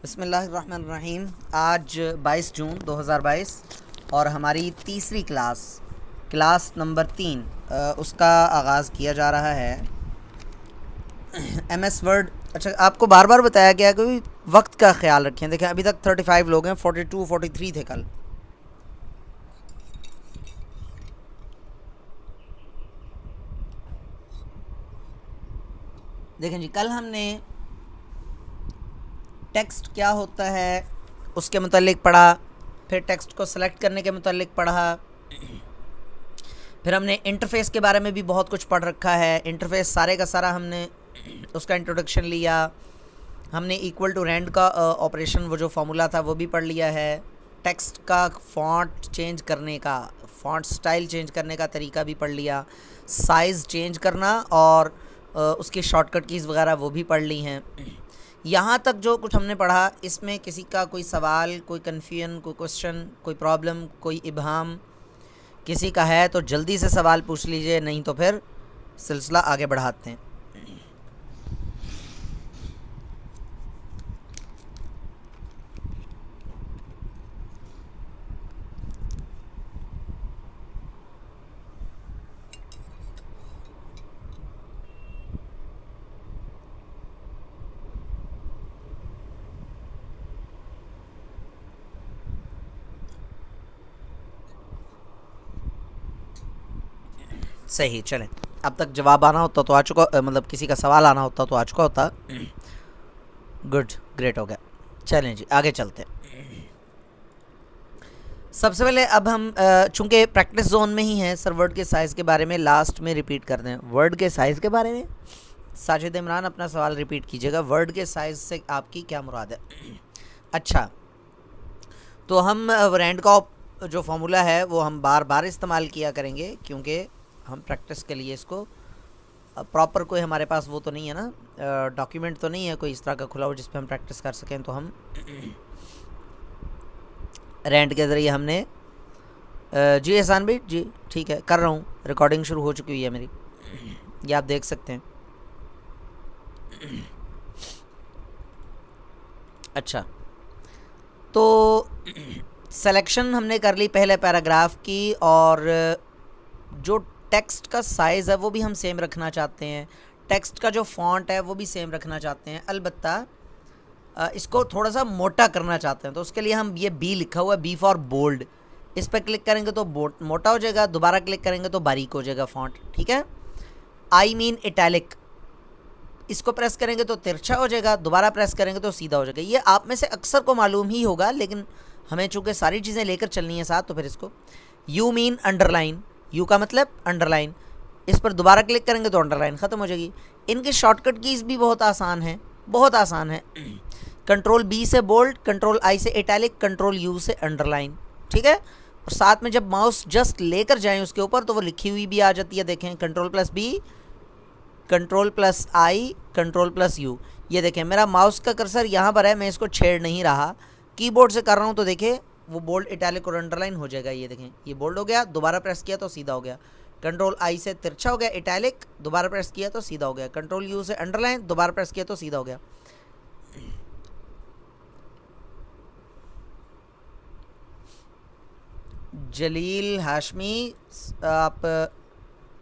बिस्मिल्लाहिर्रहमानिर्रहीम। आज 22 जून 2022 और हमारी तीसरी क्लास नंबर 3 उसका आगाज़ किया जा रहा है। MS word. अच्छा, आपको बार बार बताया गया कि वक्त का ख्याल रखें। देखें, अभी तक 35 लोग हैं, 42 43 थे कल। देखें जी, कल हमने टेक्स्ट क्या होता है उसके मुतालिक पढ़ा, फिर टेक्स्ट को सेलेक्ट करने के मुतालिक पढ़ा, फिर हमने इंटरफेस के बारे में भी बहुत कुछ पढ़ रखा है। इंटरफेस सारे का सारा हमने उसका इंट्रोडक्शन लिया। हमने इक्वल टू रैंड का ऑपरेशन, वो जो फार्मूला था वो भी पढ़ लिया है। टेक्स्ट का फ़ॉन्ट चेंज करने का, फ़ॉन्ट स्टाइल चेंज करने का तरीका भी पढ़ लिया। साइज़ चेंज करना और उसकी शॉर्टकट कीज़ वगैरह वो भी पढ़ ली हैं। यहाँ तक जो कुछ हमने पढ़ा, इसमें किसी का कोई सवाल, कोई कन्फ्यूजन, कोई क्वेश्चन, कोई प्रॉब्लम, कोई इबहम किसी का है तो जल्दी से सवाल पूछ लीजिए, नहीं तो फिर सिलसिला आगे बढ़ाते हैं। सही, चलें। अब तक जवाब आना होता तो आ चुका, मतलब किसी का सवाल आना होता तो आ चुका होता। गुड, ग्रेट हो गया। चलें जी, आगे चलते हैं। सबसे पहले अब हम चूँकि प्रैक्टिस जोन में ही हैं, सर वर्ड के साइज़ के बारे में लास्ट में रिपीट कर दें। वर्ड के साइज़ के बारे में साजिद इमरान अपना सवाल रिपीट कीजिएगा। वर्ड के साइज़ से आपकी क्या मुराद है? अच्छा, तो हम रैंड का जो फार्मूला है वो हम बार बार इस्तेमाल किया करेंगे, क्योंकि हम प्रैक्टिस के लिए इसको प्रॉपर कोई हमारे पास वो तो नहीं है ना, डॉक्यूमेंट तो नहीं है कोई इस तरह का खुला हुआ जिस पे हम प्रैक्टिस कर सकें। तो हम रैंड के ज़रिए हमने जी एहसान भाई जी, ठीक है, कर रहा हूँ। रिकॉर्डिंग शुरू हो चुकी हुई है मेरी, ये आप देख सकते हैं। अच्छा, तो सिलेक्शन हमने कर ली पहले पैराग्राफ की, और जो टेक्स्ट का साइज़ है वो भी हम सेम रखना चाहते हैं। टेक्स्ट का जो फॉन्ट है वो भी सेम रखना चाहते हैं, अलबत्ता इसको थोड़ा सा मोटा करना चाहते हैं। तो उसके लिए हम ये बी लिखा हुआ है, बी फॉर बोल्ड, इस पर क्लिक करेंगे तो मोटा हो जाएगा, दोबारा क्लिक करेंगे तो बारीक हो जाएगा फॉन्ट, ठीक है। आई मीन इटैलिक, इसको प्रेस करेंगे तो तिरछा हो जाएगा, दोबारा प्रेस करेंगे तो सीधा हो जाएगा। ये आप में से अक्सर को मालूम ही होगा, लेकिन हमें चूँकि सारी चीज़ें लेकर चलनी है साथ, तो फिर इसको यू मीन अंडरलाइन, यू का मतलब अंडरलाइन, इस पर दोबारा क्लिक करेंगे तो अंडरलाइन ख़त्म हो जाएगी। इनकी शॉर्टकट कीज़ भी बहुत आसान है, बहुत आसान है। कंट्रोल बी से बोल्ड, कंट्रोल आई से इटैलिक, कंट्रोल यू से अंडरलाइन, ठीक है। और साथ में जब माउस जस्ट लेकर जाएं उसके ऊपर तो वो लिखी हुई भी आ जाती है। देखें, control plus B, control plus I, control plus U. ये देखें, मेरा माउस का कर्सर यहाँ पर है, मैं इसको छेड़ नहीं रहा, कीबोर्ड से कर रहा हूँ, तो देखें वो बोल्ड, इटैलिक और अंडरलाइन हो जाएगा। ये देखें, ये बोल्ड हो गया, दोबारा प्रेस किया तो सीधा हो गया। कंट्रोल आई से तिरछा हो गया, इटैलिक, दोबारा प्रेस किया तो सीधा हो गया। कंट्रोल यू से अंडरलाइन, दोबारा प्रेस किया तो सीधा हो गया। जलील हाशमी, आप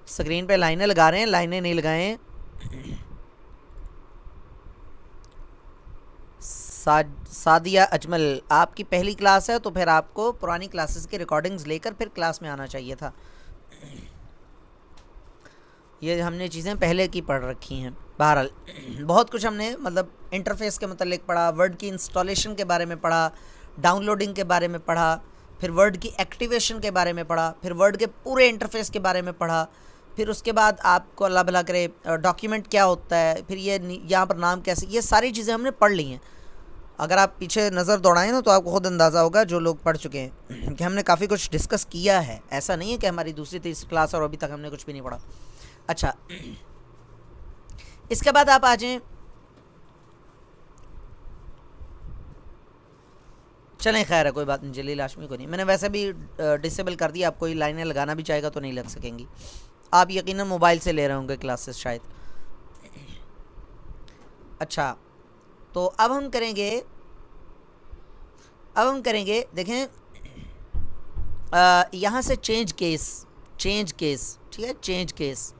स्क्रीन पे लाइनें लगा रहे हैं, लाइनें नहीं लगाएं। सादिया अजमल, आपकी पहली क्लास है तो फिर आपको पुरानी क्लासेस की रिकॉर्डिंग्स लेकर फिर क्लास में आना चाहिए था। ये हमने चीज़ें पहले की पढ़ रखी हैं। बहरहाल बहुत कुछ हमने, मतलब इंटरफेस के मतलब पढ़ा, वर्ड की इंस्टॉलेशन के बारे में पढ़ा, डाउनलोडिंग के बारे में पढ़ा, फिर वर्ड की एक्टिवेशन के बारे में पढ़ा, फिर वर्ड के पूरे इंटरफेस के बारे में पढ़ा, फिर उसके बाद आपको अल्लाह भला करे डॉक्यूमेंट क्या होता है, फिर ये यहाँ पर नाम कैसे, ये सारी चीज़ें हमने पढ़ ली हैं। अगर आप पीछे नज़र दौड़ाएं ना तो आपको खुद अंदाज़ा होगा, जो लोग पढ़ चुके हैं, कि हमने काफ़ी कुछ डिस्कस किया है। ऐसा नहीं है कि हमारी दूसरी तीसरी क्लास और अभी तक हमने कुछ भी नहीं पढ़ा। अच्छा, इसके बाद आप आ जाएं, चलें, खैर है, कोई बात नहीं, जलील हाशमी को नहीं, मैंने वैसे भी डिसेबल कर दिया। आप कोई लाइनें लगाना भी चाहेगा तो नहीं लग सकेंगी। आप यकीनन मोबाइल से ले रहे होंगे क्लासेस शायद। अच्छा, तो अब हम करेंगे अब हम करेंगे, देखें यहाँ से चेंज केस, ठीक है, चेंज केस।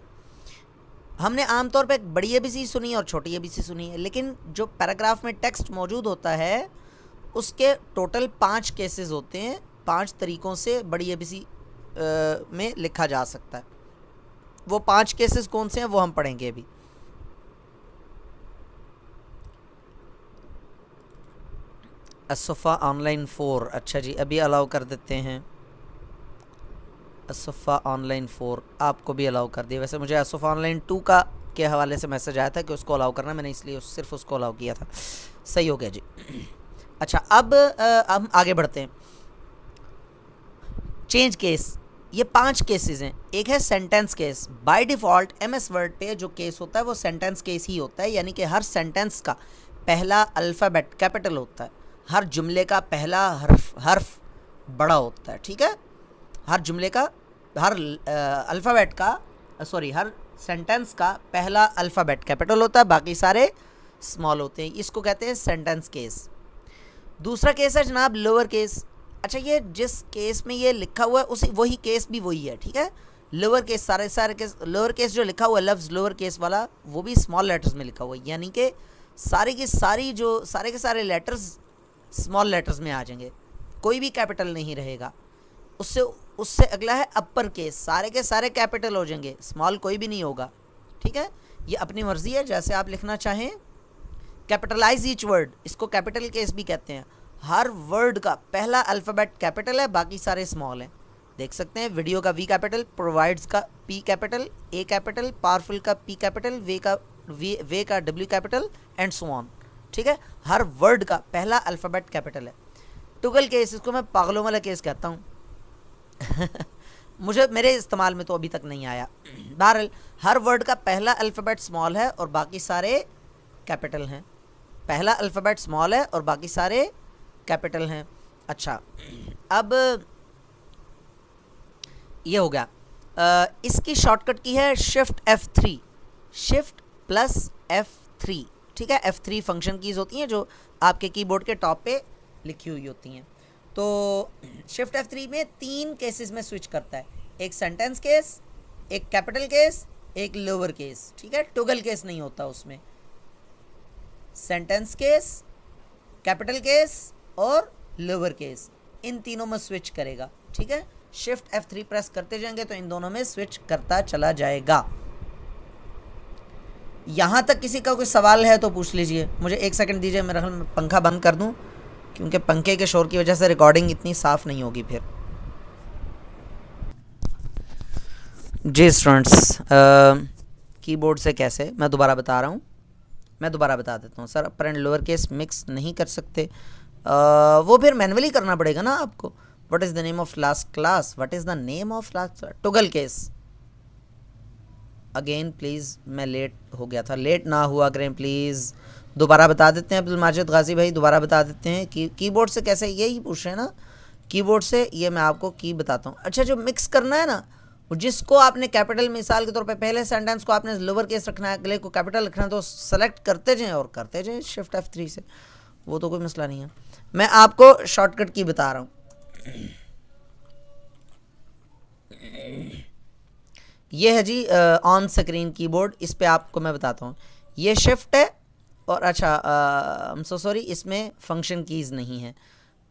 हमने आमतौर पे एक बड़ी एबीसी सुनी और छोटी एबीसी सुनी है, लेकिन जो पैराग्राफ में टेक्स्ट मौजूद होता है उसके टोटल 5 केसेस होते हैं। 5 तरीक़ों से बड़ी एबीसी में लिखा जा सकता है। वो 5 केसेस कौन से हैं वो हम पढ़ेंगे अभी। असफ़ा ऑनलाइन 4, अच्छा जी, अभी अलाउ कर देते हैं। असफ़ा ऑनलाइन 4 आपको भी अलाउ कर दिया। वैसे मुझे असफ़ा ऑनलाइन 2 का के हवाले से मैसेज आया था कि उसको अलाउ करना, मैंने इसलिए सिर्फ उसको अलाउ किया था। सही हो गया जी। अच्छा, अब हम आगे बढ़ते हैं। चेंज केस, ये 5 केसेस हैं। एक है sentence case. By default MS word पे जो केस होता है वो सेंटेंस केस ही होता है, यानी कि हर सेंटेंस का पहला अल्फ़ाबेट कैपिटल होता है, हर जुमले का पहला हर्फ बड़ा होता है। ठीक है, हर जुमले का, हर अल्फ़ाबेट का, हर सेंटेंस का पहला अल्फ़ाबेट कैपिटल होता है, बाकी सारे स्मॉल होते हैं। इसको कहते हैं सेंटेंस केस। दूसरा केस है जनाब लोअर केस। अच्छा, ये जिस केस में ये लिखा हुआ है उसी वही केस भी वही है। ठीक है, लोअर केस, सारे केस, लोअर केस जो लिखा हुआ है लफ्ज़ लोअर केस वाला वो भी स्मॉल लेटर्स में लिखा हुआ है, यानी कि सारे के सारे लेटर्स स्मॉल लेटर्स में आ जाएंगे, कोई भी कैपिटल नहीं रहेगा। उससे अगला है अपर केस, सारे के सारे कैपिटल हो जाएंगे, स्मॉल कोई भी नहीं होगा। ठीक है, ये अपनी मर्ज़ी है जैसे आप लिखना चाहें। कैपिटलाइज ईच वर्ड, इसको कैपिटल केस भी कहते हैं। हर वर्ड का पहला अल्फ़ाबेट कैपिटल है, बाकी सारे स्मॉल हैं। देख सकते हैं, वीडियो का वी कैपिटल, प्रोवाइड्स का पी कैपिटल, ए कैपिटल, पावरफुल का पी कैपिटल, वे का W capital and so on. ठीक है, हर वर्ड का पहला अल्फ़ाबेट कैपिटल है। टुगल केस, इसको मैं पागलों वाला केस कहता हूँ मेरे इस्तेमाल में तो अभी तक नहीं आया। बहरहाल हर वर्ड का पहला अल्फ़ाबेट स्मॉल है और बाकी सारे कैपिटल हैं। पहला अल्फ़ाबेट स्मॉल है और बाकी सारे कैपिटल हैं। अच्छा, अब ये हो गया। इसकी शॉर्टकट की है shift F3, shift plus F3। ठीक है, F3 फंक्शन कीज़ होती हैं जो आपके कीबोर्ड के टॉप पे लिखी हुई होती हैं। तो शिफ्ट F3 में 3 केसेस में स्विच करता है, एक सेंटेंस केस, एक कैपिटल केस, एक लोअर केस। ठीक है, टुगल केस नहीं होता उसमें। सेंटेंस केस, कैपिटल केस और लोअर केस, इन तीनों में स्विच करेगा। ठीक है, शिफ्ट F3 प्रेस करते जाएंगे तो इन दोनों में स्विच करता चला जाएगा। यहाँ तक किसी का कोई सवाल है तो पूछ लीजिए। मुझे 1 सेकंड दीजिए, मेरा पंखा बंद कर दूँ, क्योंकि पंखे के शोर की वजह से रिकॉर्डिंग इतनी साफ़ नहीं होगी फिर। जी स्टूडेंट्स, कीबोर्ड से कैसे, मैं दोबारा बता रहा हूँ, मैं दोबारा बता देता हूँ। Sir upper and lower case mix नहीं कर सकते, वो फिर मैनुअली करना पड़ेगा ना आपको। What is the name of last class, what is the name of last, toggle case. Again please, मैं लेट हो गया था, लेट ना हुआ करें प्लीज़। दोबारा बता देते हैं अब्दुल माजिद गाजी भाई, दोबारा बता देते हैं कि कीबोर्ड से कैसे, यही पूछ रहे हैं ना कीबोर्ड से। ये मैं आपको की बताता हूँ। अच्छा, जो मिक्स करना है ना, जिसको आपने कैपिटल, मिसाल के तौर पे पहले सेंटेंस को आपने लोअर केस रखना है, अगले को कैपिटल रखना है, तो सेलेक्ट करते जाएं और करते जाएं शिफ्ट F3 से, वो तो कोई मसला नहीं है। मैं आपको शॉर्टकट की बता रहा हूँ। ये है जी ऑन स्क्रीन कीबोर्ड, इस पे आपको मैं बताता हूँ। ये शिफ्ट है और अच्छा सॉरी, इसमें फंक्शन कीज़ नहीं है,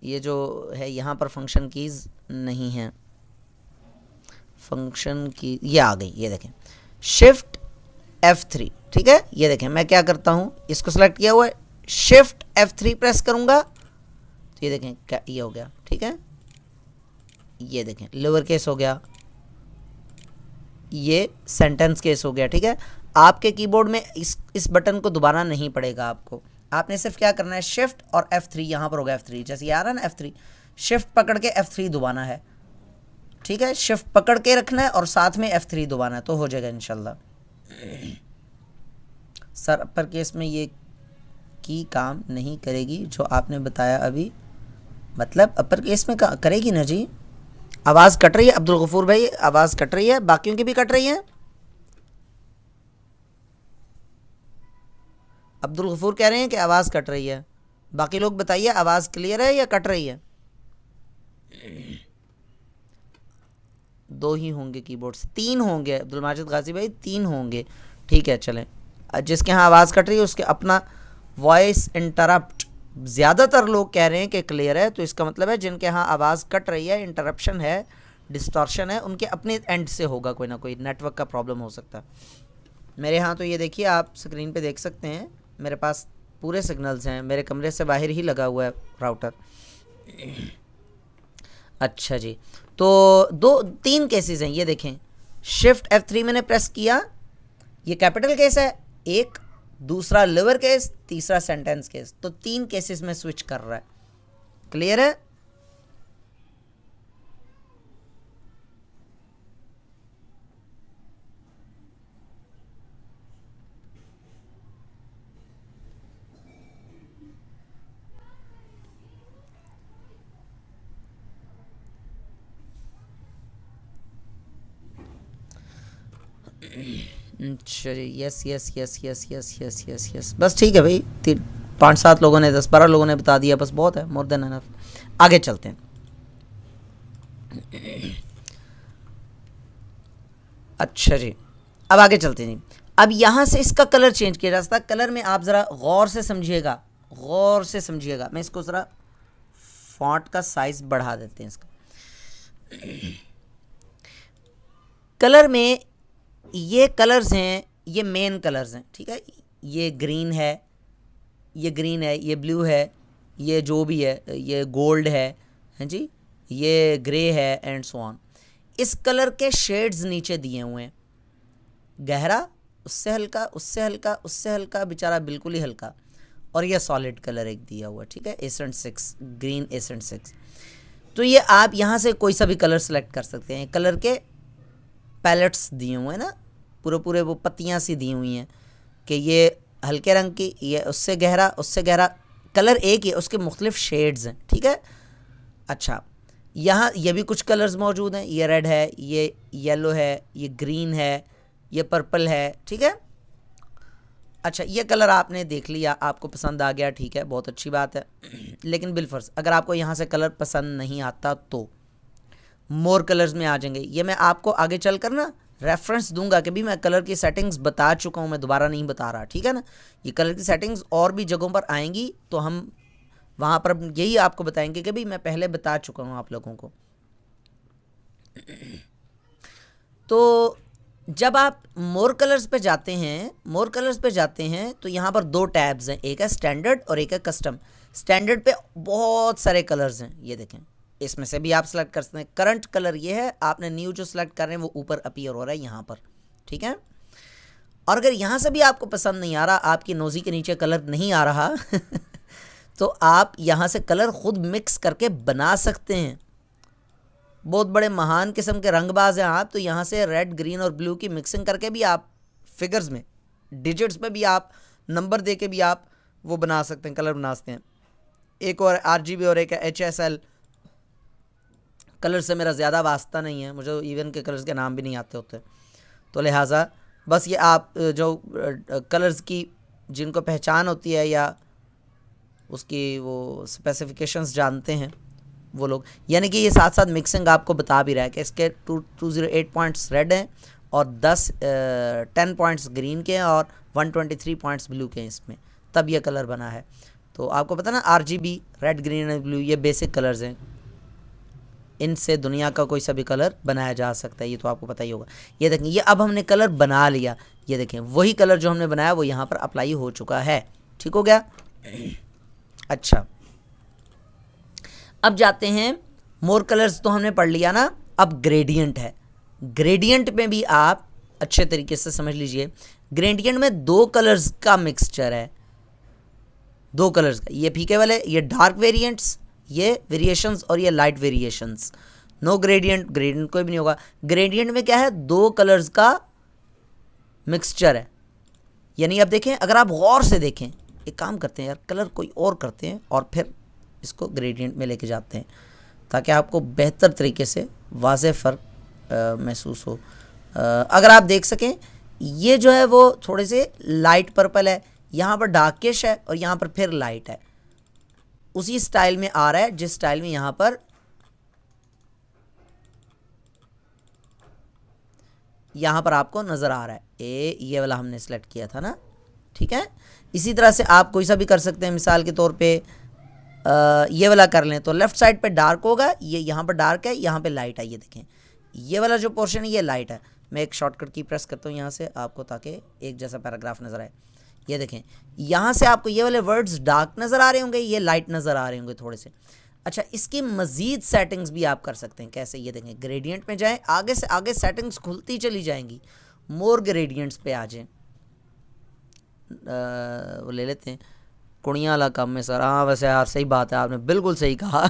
ये जो है यहाँ पर फंक्शन कीज़ नहीं है। फंक्शन की ये आ गई, ये देखें शिफ्ट F3। ठीक है, ये देखें मैं क्या करता हूँ, इसको सेलेक्ट किया हुआ है, शिफ्ट F3 प्रेस करूँगा तो ये देखें क्या ये हो गया। ठीक है, ये देखें लोअर केस हो गया, ये सेंटेंस केस हो गया। ठीक है, आपके कीबोर्ड में इस बटन को दबाना नहीं पड़ेगा आपको, आपने सिर्फ क्या करना है, शिफ्ट और F3, यहाँ पर होगा F3, जैसे ये आ रहा है ना F3, शिफ्ट पकड़ के F3 दबाना है। ठीक है, शिफ्ट पकड़ के रखना है और साथ में F3 दबाना है, तो हो जाएगा इंशाल्लाह। सर अपर केस में ये की काम नहीं करेगी जो आपने बताया अभी, मतलब अपर केस में करेगी ना जी। आवाज़ कट रही है अब्दुल गफूर भाई, आवाज़ कट रही है, बाकियों की भी कट रही है। अब्दुल गफूर कह रहे हैं कि आवाज़ कट रही है। बाकी लोग बताइए, आवाज़ क्लियर है या कट रही है? दो ही होंगे कीबोर्ड से, 3 होंगे अब्दुल माजिद गाजी भाई, 3 होंगे। ठीक है चलें, जिसके यहाँ आवाज़ कट रही है उसके अपना वॉइस इंटरप्ट, ज़्यादातर लोग कह रहे हैं कि क्लियर है, तो इसका मतलब है जिनके यहाँ आवाज़ कट रही है, इंटरप्शन है, डिस्टॉर्शन है, उनके अपने एंड से होगा, कोई ना कोई नेटवर्क का प्रॉब्लम हो सकता है। मेरे यहाँ तो ये देखिए, आप स्क्रीन पे देख सकते हैं, मेरे पास पूरे सिग्नल्स हैं, मेरे कमरे से बाहर ही लगा हुआ है राउटर। अच्छा जी, तो 3 केसेस हैं, ये देखें। शिफ्ट F3 मैंने प्रेस किया, ये कैपिटल केस है एक, दूसरा लोअर केस, तीसरा सेंटेंस केस, तो 3 केसेस में स्विच कर रहा है। क्लियर है? अच्छा जी, yes yes yes yes yes yes yes yes, बस ठीक है भाई, 5-7 लोगों ने, 10-12 लोगों ने बता दिया, बस बहुत है, मोर देन एनफ। आगे चलते हैं। अच्छा जी, अब आगे चलते हैं जी। अब यहाँ से इसका कलर चेंज किया जा सकता है। कलर में आप ज़रा गौर से समझिएगा, गौर से समझिएगा। मैं इसको ज़रा फॉन्ट का साइज़ बढ़ा देते हैं इसका। कलर में ये कलर्स हैं, ये मेन कलर्स हैं, ठीक है। ये ग्रीन है, ये ग्रीन है, ये ब्लू है, ये जो भी है, ये गोल्ड है जी, ये ग्रे है एंड सो ऑन। इस कलर के शेड्स नीचे दिए हुए हैं, गहरा, उससे हल्का, उससे हल्का, उससे हल्का, बेचारा बिल्कुल ही हल्का, और ये सॉलिड कलर एक दिया हुआ है, ठीक है, एसेंट 6, ग्रीन एसेंट 6। तो ये आप यहाँ से कोई सा भी कलर सेलेक्ट कर सकते हैं। कलर के पैलेट्स दिए हुए हैं ना, पूरे वो पत्तियाँ सी दी हुई हैं कि ये हल्के रंग की, ये उससे गहरा, उससे गहरा, कलर एक ही है, उसके मुख्तलिफ शेड्स हैं, ठीक है। अच्छा, यहाँ ये भी कुछ कलर्स मौजूद हैं, ये रेड है, ये येलो है, ये ग्रीन है, ये पर्पल है, ठीक है। अच्छा, ये कलर आपने देख लिया, आपको पसंद आ गया, ठीक है, बहुत अच्छी बात है। लेकिन बिलफर्ज अगर आपको यहाँ से कलर पसंद नहीं आता तो मोर कलर्स में आ जाएंगे। ये मैं आपको आगे चल कर ना रेफरेंस दूंगा कि भी मैं कलर की सेटिंग्स बता चुका हूँ, मैं दोबारा नहीं बता रहा, ठीक है ना। ये कलर की सेटिंग्स और भी जगहों पर आएंगी, तो हम वहाँ पर यही आपको बताएंगे कि भी मैं पहले बता चुका हूँ आप लोगों को। तो जब आप मोर कलर्स पे जाते हैं, मोर कलर्स पे जाते हैं तो यहाँ पर 2 टैब्स हैं, एक है स्टैंडर्ड और एक है कस्टम। स्टैंडर्ड पे बहुत सारे कलर्स हैं, ये देखें, इसमें से भी आप सेलेक्ट कर सकते हैं। करंट कलर ये है, आपने न्यू जो सेलेक्ट कर रहे हैं वो ऊपर अपीयर हो रहा है यहाँ पर, ठीक है। और अगर यहाँ से भी आपको पसंद नहीं आ रहा, आपकी नोज़ी के नीचे कलर नहीं आ रहा तो आप यहाँ से कलर खुद मिक्स करके बना सकते हैं। बहुत बड़े महान किस्म के रंगबाज हैं आप, तो यहाँ से रेड, ग्रीन और ब्लू की मिक्सिंग करके भी आप फिगर्स में, डिजिट्स में भी आप नंबर दे के भी आप वो बना सकते हैं, कलर बना सकते हैं। एक और RGB और एक HSL। कलर से मेरा ज़्यादा वास्ता नहीं है, मुझे इवन के कलर्स के नाम भी नहीं आते होते, तो लिहाजा बस ये आप जो कलर्स की जिनको पहचान होती है या उसकी वो स्पेसिफिकेशंस जानते हैं वो लोग, यानी कि ये साथ साथ मिक्सिंग आपको बता भी रहा है कि इसके 208 पॉइंट्स रेड हैं और 10 पॉइंट्स ग्रीन के हैं और 123 पॉइंट्स ब्लू के हैं इसमें, तब ये कलर बना है। तो आपको पता ना, RGB, red, green and blue, ये बेसिक कलर्स हैं, इनसे दुनिया का कोई सा भी कलर बनाया जा सकता है, ये तो आपको पता ही होगा। ये देखें, ये अब हमने कलर बना लिया, ये देखें वही कलर जो हमने बनाया वो यहाँ पर अप्लाई हो चुका है, ठीक हो गया। अच्छा, अब जाते हैं, मोर कलर्स तो हमने पढ़ लिया ना, अब ग्रेडियंट है। ग्रेडियंट में भी आप अच्छे तरीके से समझ लीजिए, ग्रेडियंट में 2 कलर्स का मिक्सचर है, 2 कलर्स का, ये फीके वाले, ये डार्क वेरिएंट्स, ये वेरिएशंस, और ये light variations. No gradient, gradient कोई भी नहीं होगा। ग्रेडियंट में क्या है, 2 कलर्स का मिक्सचर है। यानी अब देखें, अगर आप गौर से देखें, एक काम करते हैं यार, कलर कोई और करते हैं और फिर इसको ग्रेडियंट में लेके जाते हैं ताकि आपको बेहतर तरीके से वाज़ेह फ़र्क महसूस हो। अगर आप देख सकें, ये जो है वो थोड़े से लाइट पर्पल है, यहाँ पर डार्किश है और यहाँ पर फिर लाइट है। उसी स्टाइल में आ रहा है जिस स्टाइल में यहां पर आपको नजर आ रहा है। ये वाला हमने सेलेक्ट किया था ना, ठीक है। इसी तरह से आप कोई सा भी कर सकते हैं। मिसाल के तौर पे ये वाला कर लें तो लेफ्ट साइड पे डार्क होगा, ये यहाँ पर डार्क है, यहाँ पे लाइट है। ये देखें, ये वाला जो पोर्शन है ये लाइट है। मैं एक शॉर्टकट की प्रेस करता हूँ यहाँ से आपको, ताकि एक जैसा पैराग्राफ नज़र आए। ये देखें, यहाँ से आपको ये वाले वर्ड्स डार्क नज़र आ रहे होंगे, ये लाइट नज़र आ रहे होंगे थोड़े से। अच्छा, इसकी मज़ीद सेटिंग्स भी आप कर सकते हैं। कैसे? ये देखें, ग्रेडियंट में जाएं, आगे से आगे सेटिंग्स खुलती चली जाएंगी। मोर ग्रेडियंट्स पे आ जाएं, वो ले लेते हैं, कुड़ियाँ वाला काम है सर। हाँ वैसे यार सही बात है, आपने बिल्कुल सही कहा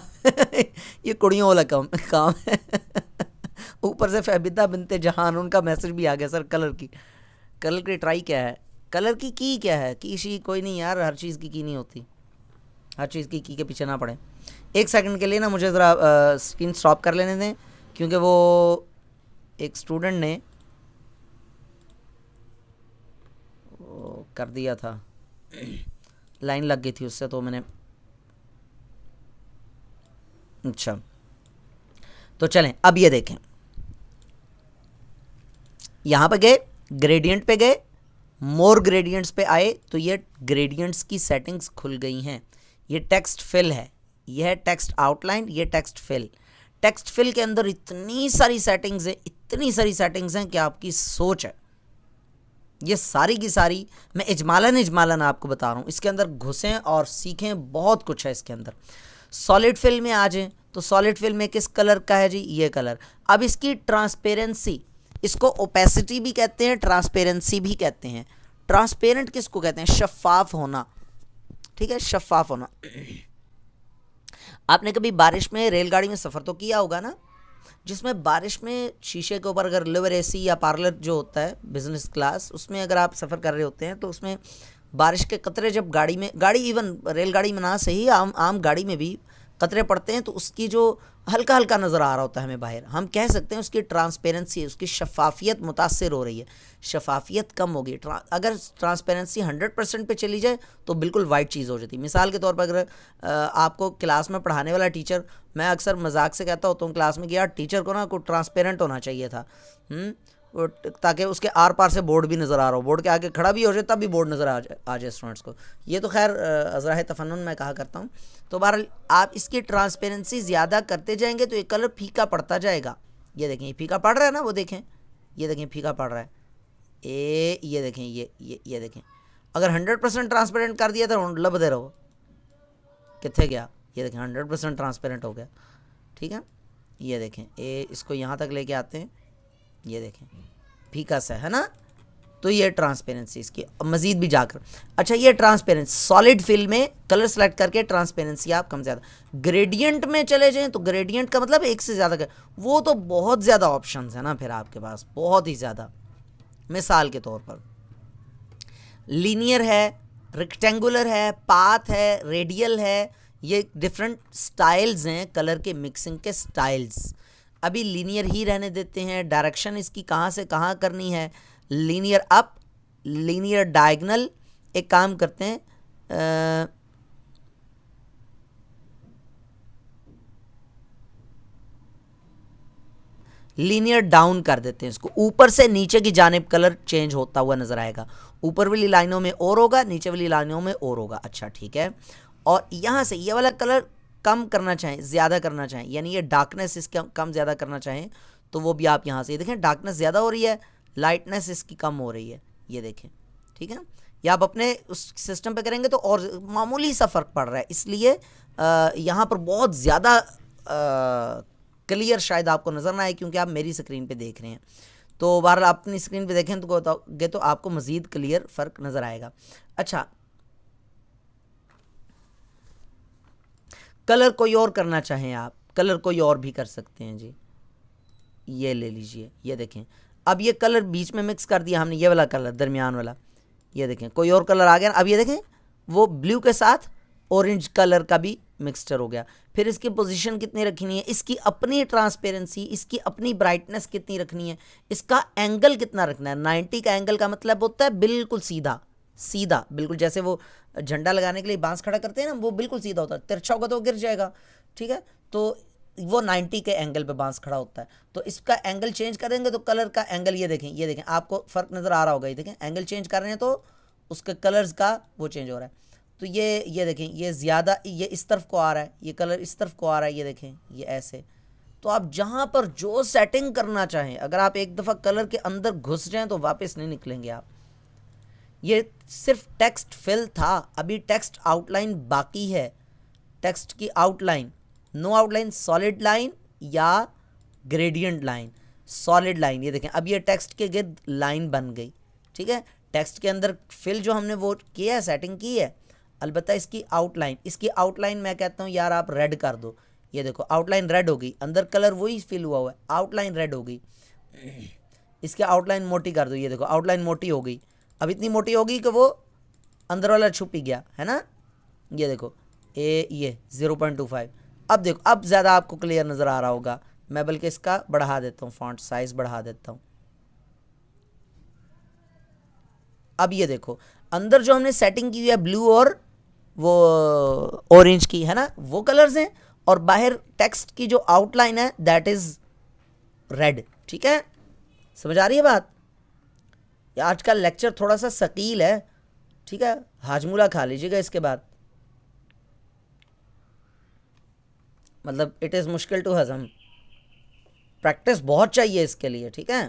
ये कुड़ियों वाला काम है ऊपर से फहबिदा बिनते जहान, उनका मैसेज भी आ गया सर। कलर की ट्राई क्या है, कलर की क्या है, की कोई नहीं यार, हर चीज़ की नहीं होती, हर चीज़ की के पीछे ना पड़े। एक सेकंड के लिए ना मुझे ज़रा स्क्रीन स्टॉप कर लेने दें, क्योंकि वो एक स्टूडेंट ने कर दिया था, लाइन लग गई थी उससे, तो मैंने, अच्छा तो चलें। अब ये देखें, यहाँ पे गए, ग्रेडियंट पे गए, मोर ग्रेडियंट्स पे आए, तो ये ग्रेडियंट्स की सेटिंग्स खुल गई हैं। ये टेक्स्ट फिल है, यह है टेक्स्ट आउटलाइन, ये टेक्स्ट फिल। टेक्स्ट फिल के अंदर इतनी सारी सेटिंग्स हैं, इतनी सारी सेटिंग्स हैं कि आपकी सोच है। ये सारी की सारी मैं इजमालन आपको बता रहा हूँ। इसके अंदर घुसें और सीखें, बहुत कुछ है इसके अंदर। सॉलिड फिल में आ जाएं तो सॉलिड फिल में किस कलर का है जी? ये कलर। अब इसकी ट्रांसपेरेंसी, इसको ओपेसिटी भी कहते हैं, ट्रांसपेरेंसी भी कहते हैं। ट्रांसपेरेंट किसको कहते हैं? शफाफ होना, ठीक है, शफाफ होना। आपने कभी बारिश में रेलगाड़ी में सफ़र तो किया होगा ना, जिसमें बारिश में शीशे के ऊपर अगर लिवर एसी या पार्लर जो होता है बिजनेस क्लास, उसमें अगर आप सफ़र कर रहे होते हैं तो उसमें बारिश के कतरे जब गाड़ी इवन रेलगाड़ी में ना सही, आम गाड़ी में भी कतरे पड़ते हैं, तो उसकी जो हल्का हल्का नज़र आ रहा होता है हमें बाहर, हम कह सकते हैं उसकी ट्रांसपेरेंसी, उसकी शफाफियत मुतासिर हो रही है, शफाफियत कम होगी। अगर ट्रांसपेरेंसी 100% पे चली जाए तो बिल्कुल वाइट चीज़ हो जाती है। मिसाल के तौर पर अगर आपको क्लास में पढ़ाने वाला टीचर, मैं अक्सर मजाक से कहता होता हूँ क्लास में कि यार टीचर को ना कुछ ट्रांसपेरेंट होना चाहिए था, ताकि उसके आर पार से बोर्ड भी नज़र आ रहा हो, बोर्ड के आगे खड़ा भी हो जाए तब भी बोर्ड नज़र आ जाए स्टूडेंट्स को। ये तो खैर अज़राह तफन्नुन मैं कहा करता हूँ। तो बहरहाल आप इसकी ट्रांसपेरेंसी ज़्यादा करते जाएंगे तो ये कलर फीका पड़ता जाएगा। ये देखें, ये फीका पड़ रहा है ना, वो देखें, ये देखें फीका पड़ रहा है। ये देखें, ये देखें, अगर 100% ट्रांसपेरेंट कर दिया तो लब दे रहो, कितने गया? ये देखें 100% ट्रांसपेरेंट हो गया, ठीक है। ये देखें, इसको यहाँ तक लेके आते हैं, ये देखें फीका सा है ना, तो ये ट्रांसपेरेंसी इसकी मज़ीद भी जाकर। अच्छा, ये ट्रांसपेरेंसी सॉलिड फिल में कलर सेलेक्ट करके ट्रांसपेरेंसी आप कम ज़्यादा। ग्रेडियंट में चले जाएं तो ग्रेडियंट का मतलब एक से ज़्यादा, वो तो बहुत ज़्यादा ऑप्शंस है ना फिर आपके पास, बहुत ही ज़्यादा। मिसाल के तौर पर लीनियर है, रेक्टेंगुलर है, पाथ है, रेडियल है, ये डिफरेंट स्टाइल्स हैं कलर के मिक्सिंग के स्टाइल्स। अभी लीनियर ही रहने देते हैं। डायरेक्शन इसकी कहाँ से कहाँ करनी है, लीनियर अप, लीनियर डायगनल। एक काम करते हैं, लीनियर डाउन कर देते हैं इसको। ऊपर से नीचे की जानिब कलर चेंज होता हुआ नजर आएगा, ऊपर वाली लाइनों में और होगा, नीचे वाली लाइनों में और होगा। अच्छा ठीक है, और यहाँ से ये वाला कलर कम करना चाहें, ज़्यादा करना चाहें, यानी ये डार्कनेस इसका कम ज़्यादा करना चाहें तो वो भी आप यहाँ से, ये देखें डार्कनेस ज़्यादा हो रही है, लाइटनेस इसकी कम हो रही है, ये देखें, ठीक है। या आप अपने उस सिस्टम पे करेंगे तो और मामूली सा फ़र्क पड़ रहा है, इसलिए यहाँ पर बहुत ज़्यादा क्लियर शायद आपको नज़र ना आए क्योंकि आप मेरी स्क्रीन पे देख रहे हैं। तो बहरहाल आप अपनी स्क्रीन पे देखें तो आपको मज़ीद क्लियर फ़र्क नज़र आएगा। अच्छा, कलर कोई और करना चाहें आप, कलर कोई और भी कर सकते हैं जी। ये ले लीजिए, ये देखें, अब ये कलर बीच में मिक्स कर दिया हमने, ये वाला कलर दरमियान वाला, ये देखें कोई और कलर आ गया। अब ये देखें वो ब्लू के साथ ऑरेंज कलर का भी मिक्सचर हो गया। फिर इसकी पोजीशन कितनी रखनी है, इसकी अपनी ट्रांसपेरेंसी, इसकी अपनी ब्राइटनेस कितनी रखनी है, इसका एंगल कितना रखना है। 90 का एंगल का मतलब होता है बिल्कुल सीधा, सीधा, बिल्कुल जैसे वो झंडा लगाने के लिए बांस खड़ा करते हैं ना, वो बिल्कुल सीधा होता है। तिरछा होगा तो वो गिर जाएगा, ठीक है। तो वो 90 के एंगल पे बांस खड़ा होता है। तो इसका एंगल चेंज करेंगे तो कलर का एंगल, ये देखें, ये देखें, आपको फ़र्क नज़र आ रहा होगा, ये देखें एंगल चेंज कर रहे हैं तो उसके कलर्स का वो चेंज हो रहा है। तो ये देखें, ये ज़्यादा ये इस तरफ को आ रहा है, ये कलर इस तरफ को आ रहा है, ये देखें ये ऐसे। तो आप जहाँ पर जो सेटिंग करना चाहें, अगर आप एक दफ़ा कलर के अंदर घुस जाएं तो वापस नहीं निकलेंगे आप। ये सिर्फ टेक्स्ट फिल था, अभी टेक्स्ट आउटलाइन बाकी है। टेक्स्ट की outline, no outline, solid line या ग्रेडियंट लाइन। सॉलिड लाइन, ये देखें अब ये टेक्स्ट के गिर्द लाइन बन गई, ठीक है। टेक्स्ट के अंदर फिल जो हमने वो किया है, सेटिंग की है। अलबत्ता इसकी आउटलाइन मैं कहता हूँ यार आप रेड कर दो। ये देखो आउटलाइन रेड हो गई, अंदर कलर वही फिल हुआ हुआ है, आउटलाइन रेड हो गई। इसकी आउटलाइन मोटी कर दो, ये देखो आउटलाइन मोटी हो गई। अब इतनी मोटी होगी कि वो अंदर वाला छुप ही गया है ना। ये देखो ये 0.25। अब देखो, अब ज़्यादा आपको क्लियर नज़र आ रहा होगा। मैं बल्कि इसका बढ़ा देता हूँ, फॉन्ट साइज़ बढ़ा देता हूँ। अब ये देखो अंदर जो हमने सेटिंग की हुई है ब्लू और वो ऑरेंज की है ना, वो कलर्स हैं, और बाहर टेक्स्ट की जो आउटलाइन है दैट इज़ रेड, ठीक है। समझ आ रही है बात। आज का लेक्चर थोड़ा सा सकील है, ठीक है, हाजमूला खा लीजिएगा इसके बाद, मतलब इट इज़ मुश्किल टू हज़म, प्रैक्टिस बहुत चाहिए इसके लिए, ठीक है।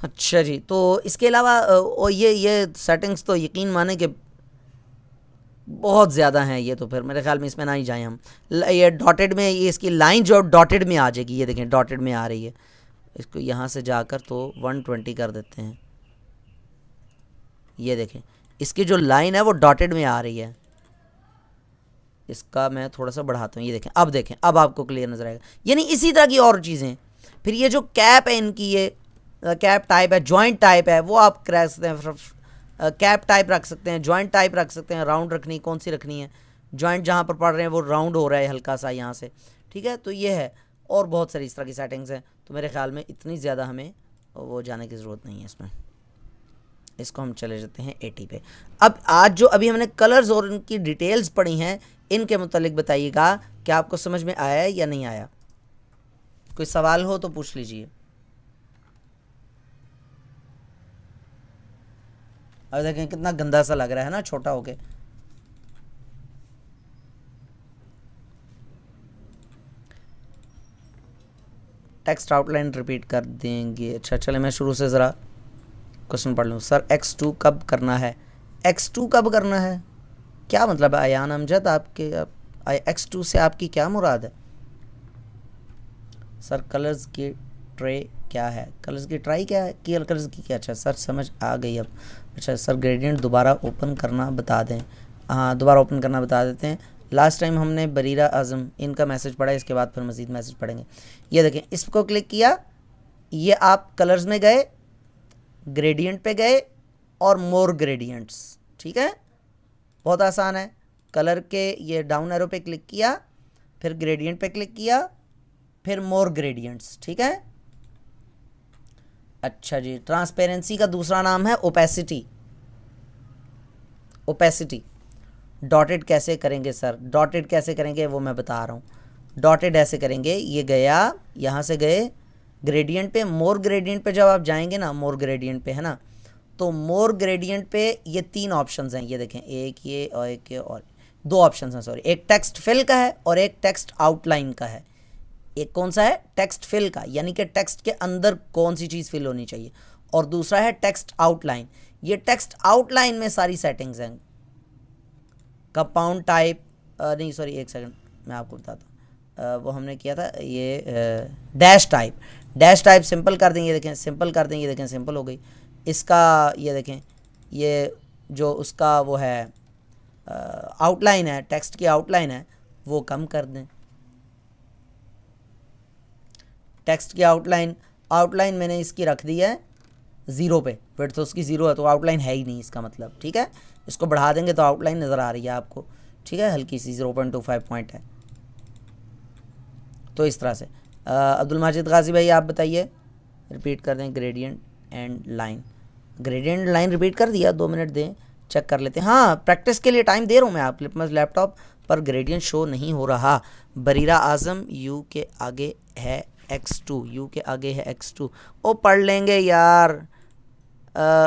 अच्छा जी, तो इसके अलावा ये सेटिंग्स तो यकीन माने कि बहुत ज़्यादा हैं। ये तो फिर मेरे ख्याल में इसमें ना ही जाएं हम। ये डॉटेड में, ये इसकी लाइन जो डॉटेड में आ जाएगी, ये देखें डॉटेड में आ रही है। इसको यहाँ से जाकर तो 120 कर देते हैं। ये देखें इसकी जो लाइन है वो डॉटेड में आ रही है। इसका मैं थोड़ा सा बढ़ाता हूँ, ये देखें, अब आपको क्लियर नज़र आएगा। यानी इसी तरह की और चीज़ें। फिर ये जो कैप है इनकी, ये कैप टाइप है, जॉइंट टाइप है, वो आप रख सकते हैं। कैप टाइप रख सकते हैं, जॉइंट टाइप रख सकते हैं। राउंड रखनी, कौन सी रखनी है, जॉइंट जहाँ पर पढ़ रहे हैं वो राउंड हो रहा है हल्का सा यहाँ से, ठीक है। तो ये है, और बहुत सारी इस तरह की सेटिंग्स हैं। तो मेरे ख्याल में इतनी ज़्यादा हमें वो जाने की ज़रूरत नहीं है इसमें। इसको हम चले जाते हैं 80 पे। अब आज जो अभी हमने कलर्स और इनकी डिटेल्स पढ़ी हैं, इनके मुतालिक बताइएगा कि आपको समझ में आया है या नहीं आया। कोई सवाल हो तो पूछ लीजिए। अब देखें कितना गंदा सा लग रहा है ना छोटा होके। टेक्स्ट आउटलाइन रिपीट कर देंगे। अच्छा चले मैं शुरू से ज़रा क्वेश्चन पढ़ लूँ। सर x2 कब करना है? x2 कब करना है क्या मतलब है अयान अमजद? आपके x2 से आपकी क्या मुराद है? सर कलर्स की ट्रे क्या है? कलर्स की ट्राई क्या है कि कलर्स की क्या? अच्छा सर समझ आ गई अब। अच्छा सर ग्रेडियंट दोबारा ओपन करना बता दें। हाँ दोबारा ओपन करना बता देते हैं। लास्ट टाइम हमने बरीरा आज़म इनका मैसेज पढ़ा, इसके बाद फिर मज़ीद मैसेज पढ़ेंगे। ये देखें, इसको क्लिक किया, ये आप कलर्स में गए, ग्रेडियंट पे गए और मोर ग्रेडियंट्स, ठीक है। बहुत आसान है। कलर के ये डाउन एरो पे क्लिक किया, फिर ग्रेडियंट पे क्लिक किया, फिर मोर ग्रेडियंट्स, ठीक है। अच्छा जी, ट्रांसपेरेंसी का दूसरा नाम है ओपेसिटी। ओपेसिटी डॉटेड कैसे करेंगे सर? डॉटेड कैसे करेंगे वो मैं बता रहा हूँ। डॉटेड ऐसे करेंगे, ये गया, यहाँ से गए ग्रेडियंट पे, मोर ग्रेडियंट पे जब आप जाएंगे ना, मोर ग्रेडियंट पे है ना, तो मोर ग्रेडियंट पे ये 3 ऑप्शंस हैं। ये देखें, एक ये और एक ये, और 2 ऑप्शंस हैं सॉरी। एक टेक्स्ट फिल का है और एक टेक्स्ट आउटलाइन का है। एक कौन सा है? टेक्स्ट फिल का, यानी कि टेक्स्ट के अंदर कौन सी चीज़ फिल होनी चाहिए, और दूसरा है टेक्स्ट आउटलाइन। ये टेक्स्ट आउटलाइन में सारी सेटिंग्स हैं। कंपाउंड टाइप नहीं सॉरी एक सेकंड मैं आपको बताता हूँ। वो हमने किया था ये dash type. Dash type simple कर देंगे, देखें सिंपल कर देंगे, देखें सिंपल हो गई। इसका ये देखें, ये जो उसका वो है आउटलाइन है, टेक्स्ट की आउटलाइन है, वो कम कर दें। टेक्स्ट की आउटलाइन मैंने इसकी रख दी है 0 पे, विड्थ तो उसकी 0 है, तो आउटलाइन है ही नहीं इसका मतलब, ठीक है। इसको बढ़ा देंगे तो आउटलाइन नज़र आ रही है आपको, ठीक है, हल्की सी 0.25 पॉइंट है। तो इस तरह से अब्दुल माजिद गाजी भाई आप बताइए, रिपीट कर दें gradient and line, gradient line repeat कर दिया, 2 मिनट दें, चेक कर लेते हैं। हाँ, प्रैक्टिस के लिए टाइम दे रहा हूँ मैं, आप लैपटॉप पर ग्रेडियंट शो नहीं हो रहा। बरीरा आजम यू के आगे है x2, यू के आगे है x2। ओ पढ़ लेंगे यार।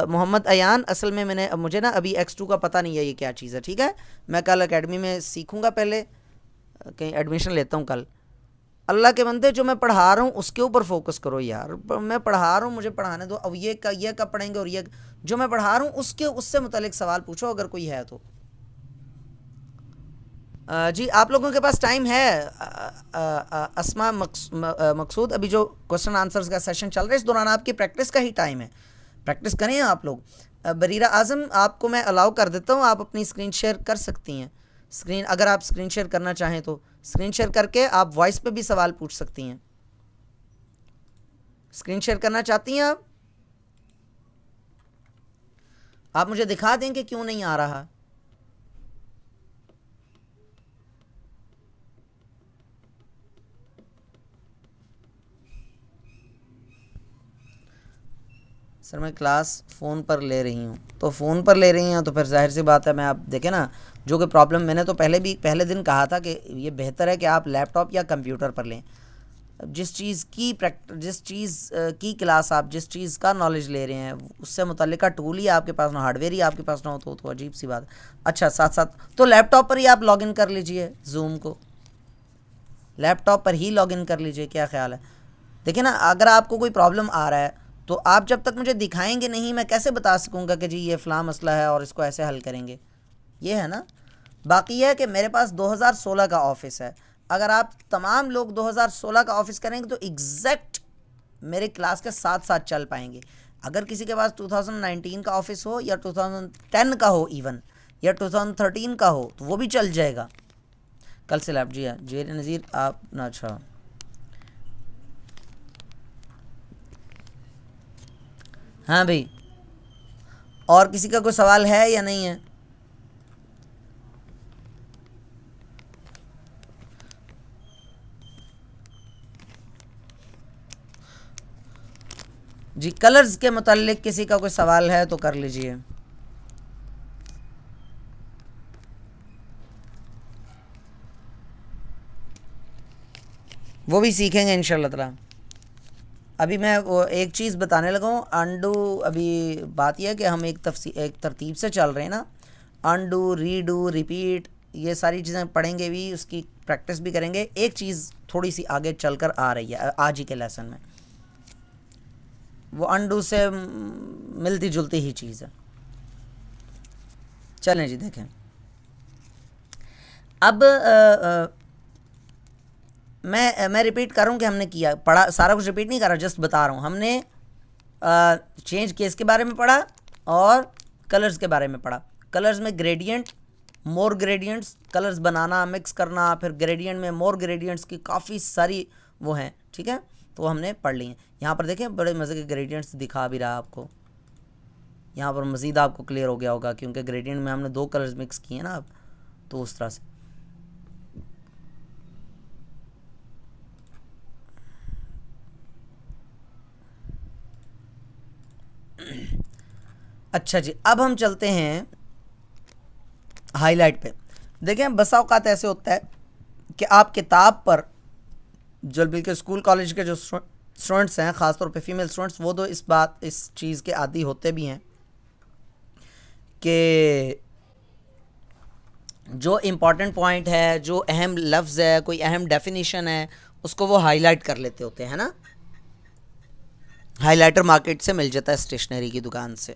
मोहम्मद अयान, असल में मुझे ना अभी x2 का पता नहीं है ये क्या चीज़ है, ठीक है। मैं कल एकेडमी में सीखूंगा, पहले कहीं एडमिशन लेता हूँ कल। अल्लाह के बंदे, जो मैं पढ़ा रहा हूँ उसके ऊपर फोकस करो यार। मैं पढ़ा रहा हूँ, मुझे पढ़ाने दो। अब ये कब पढ़ेंगे, और ये जो मैं पढ़ा रहा हूँ उससे मुतालिक सवाल पूछो अगर कोई है तो। जी आप लोगों के पास टाइम है। अस्मा मकसूद, अभी जो क्वेश्चन आंसर्स का सेशन चल रहा है इस दौरान आपकी प्रैक्टिस का ही टाइम है, प्रैक्टिस करें आप लोग। बरीरा आजम, आपको मैं अलाउ कर देता हूँ, आप अपनी स्क्रीन शेयर कर सकती हैं। स्क्रीन, अगर आप स्क्रीन शेयर करना चाहें तो स्क्रीन शेयर करके आप वॉइस पे भी सवाल पूछ सकती हैं। स्क्रीन शेयर करना चाहती हैं आप मुझे दिखा दें कि क्यों नहीं आ रहा। सर मैं क्लास फ़ोन पर ले रही हूँ, तो फ़ोन पर ले रही हैं तो फिर जाहिर सी बात है, मैं आप देखें ना, जो कि प्रॉब्लम मैंने तो पहले दिन कहा था कि ये बेहतर है कि आप लैपटॉप या कंप्यूटर पर लें। जिस चीज़ की क्लास, आप जिस चीज़ का नॉलेज ले रहे हैं उससे मुतल्लिका टूल ही आपके पास ना, हार्डवेयर ही आपके पास ना हो तो अजीब सी बात। अच्छा, साथ साथ तो लैपटॉप पर ही आप लॉगिन कर लीजिए, जूम को लैपटॉप पर ही लॉगिन कर लीजिए, क्या ख्याल है। देखिए ना, अगर आपको कोई प्रॉब्लम आ रहा है तो आप जब तक मुझे दिखाएंगे नहीं, मैं कैसे बता सकूँगा कि जी ये फ़लाँ मसला है और इसको ऐसे हल करेंगे, ये है ना। बाकी यह है कि मेरे पास 2016 का ऑफिस है, अगर आप तमाम लोग 2016 का ऑफिस करेंगे तो एग्जैक्ट मेरे क्लास के साथ साथ चल पाएंगे। अगर किसी के पास 2019 का ऑफिस हो या 2010 का हो इवन, या 2013 का हो तो वो भी चल जाएगा। कल से लैब, जी हाँ जेर नज़ीर आप ना, अच्छा हाँ भाई, और किसी का कोई सवाल है या नहीं है। जी, कलर्स के मुताल्लिक किसी का कोई सवाल है तो कर लीजिए। वो भी सीखेंगे इंशाल्लाह ताला। अभी मैं वो एक चीज़ बताने लगा हूँ, अंडू। अभी बात यह है कि हम एक तरतीब से चल रहे हैं ना, अंडू, रीडू, रिपीट, ये सारी चीज़ें पढ़ेंगे भी, उसकी प्रैक्टिस भी करेंगे। एक चीज़ थोड़ी सी आगे चल कर आ रही है आज ही के लेसन में, वो अंडू से मिलती जुलती ही चीज़ है। चलें जी, देखें अब मैं रिपीट कर रहा हूँ कि हमने किया पढ़ा, सारा कुछ रिपीट नहीं कर रहा, जस्ट बता रहा हूँ। हमने चेंज केस के बारे में पढ़ा और कलर्स के बारे में पढ़ा। कलर्स में ग्रेडियंट, मोर ग्रेडियंट्स, कलर्स बनाना, मिक्स करना, फिर ग्रेडियंट में मोर ग्रेडियंट्स की काफ़ी सारी वो हैं, ठीक है, तो वो हमने पढ़ ली हैं। यहाँ पर देखें बड़े मज़े के ग्रेडियंट्स दिखा भी रहा आपको, यहाँ पर मज़ीद आपको क्लियर हो गया होगा क्योंकि ग्रेडियंट में हमने 2 कलर्स मिक्स किए ना अब, तो उस तरह से। अच्छा जी, अब हम चलते हैं हाईलाइट पे। देखें बसा औकात ऐसे होता है कि आप किताब पर, जो बिल्कुल स्कूल कॉलेज के जो स्टूडेंट्स हैं, ख़ासतौर पे फीमेल स्टूडेंट्स, वो तो इस चीज़ के आदी होते भी हैं कि जो इम्पॉर्टेंट पॉइंट है, जो अहम लफ्ज़ है, कोई अहम डेफिनेशन है, उसको वो हाईलाइट कर लेते होते हैं ना। हाईलाइटर मार्केट से मिल जाता है, स्टेशनरी की दुकान से।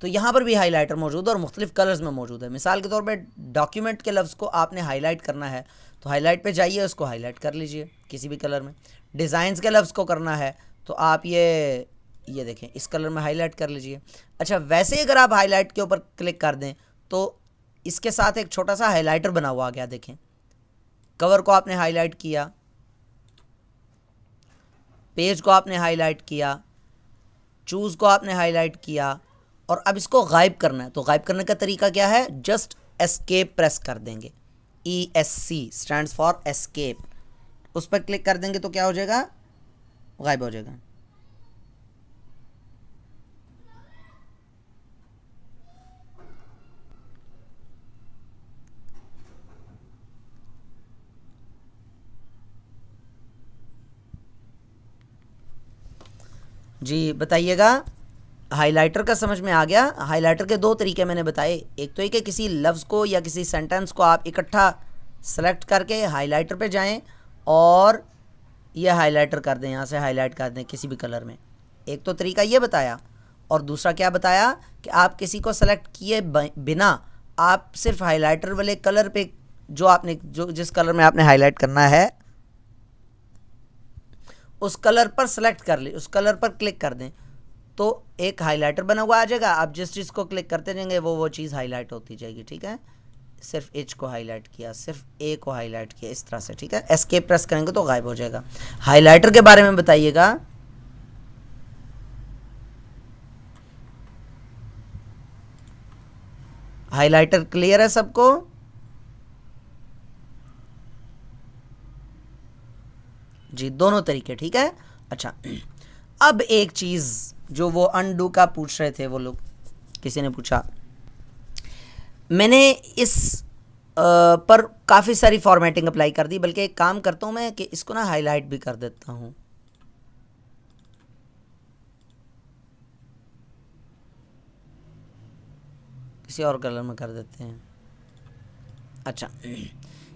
तो यहाँ पर भी हाईलाइटर मौजूद है और मुख्तलिफ़ कलर्स में मौजूद है। मिसाल के तौर पे डॉक्यूमेंट के लफ्ज़ को आपने हाईलाइट करना है तो हाईलाइट पे जाइए, उसको हाईलाइट कर लीजिए किसी भी कलर में। डिज़ाइंस के लफ्ज़ को करना है तो आप ये देखें, इस कलर में हाईलाइट कर लीजिए। अच्छा, वैसे ही अगर आप हाईलाइट के ऊपर क्लिक कर दें तो इसके साथ एक छोटा सा हाईलाइटर बना हुआ आ गया। देखें, कवर को आपने हाईलाइट किया, पेज को आपने हाईलाइट किया, चूज़ को आपने हाईलाइट किया, और अब इसको गायब करना है। तो गायब करने का तरीका क्या है, जस्ट एस्केप प्रेस कर देंगे। ESC स्टैंड्स फॉर एस्केप, उस पर क्लिक कर देंगे तो क्या हो जाएगा, गायब हो जाएगा। जी बताइएगा। हाइलाइटर का समझ में आ गया। हाइलाइटर के दो तरीके मैंने बताए, एक तो ये कि किसी लफ्ज़ को या किसी सेंटेंस को आप इकट्ठा सेलेक्ट करके हाइलाइटर पे जाएं और ये हाइलाइटर कर दें, यहाँ से हाईलाइट कर दें किसी भी कलर में। एक तो तरीका ये बताया, और दूसरा क्या बताया कि आप किसी को सेलेक्ट किए बिना आप सिर्फ हाइलाइटर वाले कलर पे जो जिस कलर में आपने हाईलाइट करना है उस कलर पर सेलेक्ट कर ले, उस कलर पर क्लिक कर दें तो एक हाइलाइटर बना हुआ आ जाएगा। आप जिस चीज़ को क्लिक करते जाएंगे वो चीज़ हाईलाइट होती जाएगी। ठीक है, सिर्फ एच को हाईलाइट किया, सिर्फ ए को हाईलाइट किया, इस तरह से। ठीक है, एस्केप प्रेस करेंगे तो गायब हो जाएगा। हाइलाइटर के बारे में बताइएगा। हाइलाइटर क्लियर है सबको? जी दोनों तरीके। ठीक है, अच्छा अब एक चीज़ जो वो अनडू का पूछ रहे थे वो लोग, किसी ने पूछा, मैंने इस पर काफ़ी सारी फॉर्मेटिंग अप्लाई कर दी, बल्कि एक काम करता हूँ मैं कि इसको ना हाईलाइट भी कर देता हूँ। किसी और कलर में कर देते हैं। अच्छा,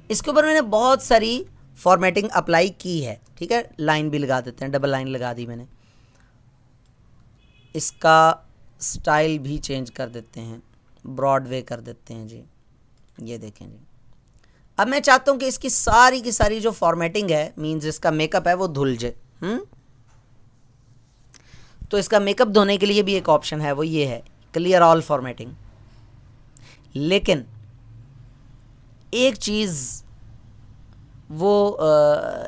इसके ऊपर मैंने बहुत सारी फॉर्मेटिंग अप्लाई की है। ठीक है, लाइन भी लगा देते हैं, डबल लाइन लगा दी मैंने। इसका स्टाइल भी चेंज कर देते हैं, ब्रॉड वे कर देते हैं जी। ये देखें जी, अब मैं चाहता हूँ कि इसकी सारी की सारी जो फॉर्मेटिंग है, मीन्स इसका मेकअप है, वो धुल जाए। तो इसका मेकअप धोने के लिए भी एक ऑप्शन है, वो ये है क्लियर ऑल फॉर्मेटिंग। लेकिन एक चीज़ वो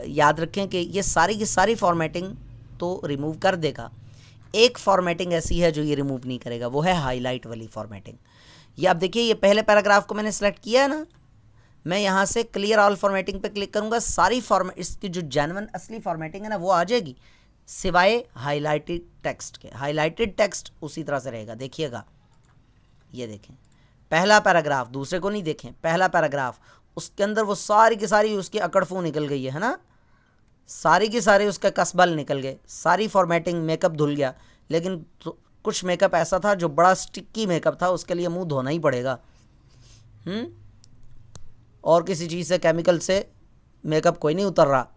याद रखें कि ये सारी की सारी फॉर्मेटिंग तो रिमूव कर देगा, एक फॉर्मेटिंग ऐसी है जो ये रिमूव नहीं करेगा, वो है हाईलाइट वाली फॉर्मेटिंग। ये आप देखिए, ये पहले पैराग्राफ को मैंने सेलेक्ट किया है ना, मैं यहाँ से क्लियर ऑल फॉर्मेटिंग पे क्लिक करूँगा, सारी फॉर्मेट इसकी जो जेन्युइन असली फॉर्मेटिंग है ना वो आ जाएगी, सिवाय हाईलाइटेड टेक्स्ट के। हाईलाइटेड टेक्स्ट उसी तरह से रहेगा। देखिएगा, ये देखें पहला पैराग्राफ, दूसरे को नहीं देखें, पहला पैराग्राफ, उसके अंदर वो सारी की सारी उसकी अकड़फू निकल गई है ना, सारी की सारी उसके कसबल निकल गए, सारी फॉर्मेटिंग, मेकअप धुल गया। लेकिन तो कुछ मेकअप ऐसा था जो बड़ा स्टिकी मेकअप था, उसके लिए मुंह धोना ही पड़ेगा। और किसी चीज़ से, केमिकल से मेकअप कोई नहीं उतर रहा।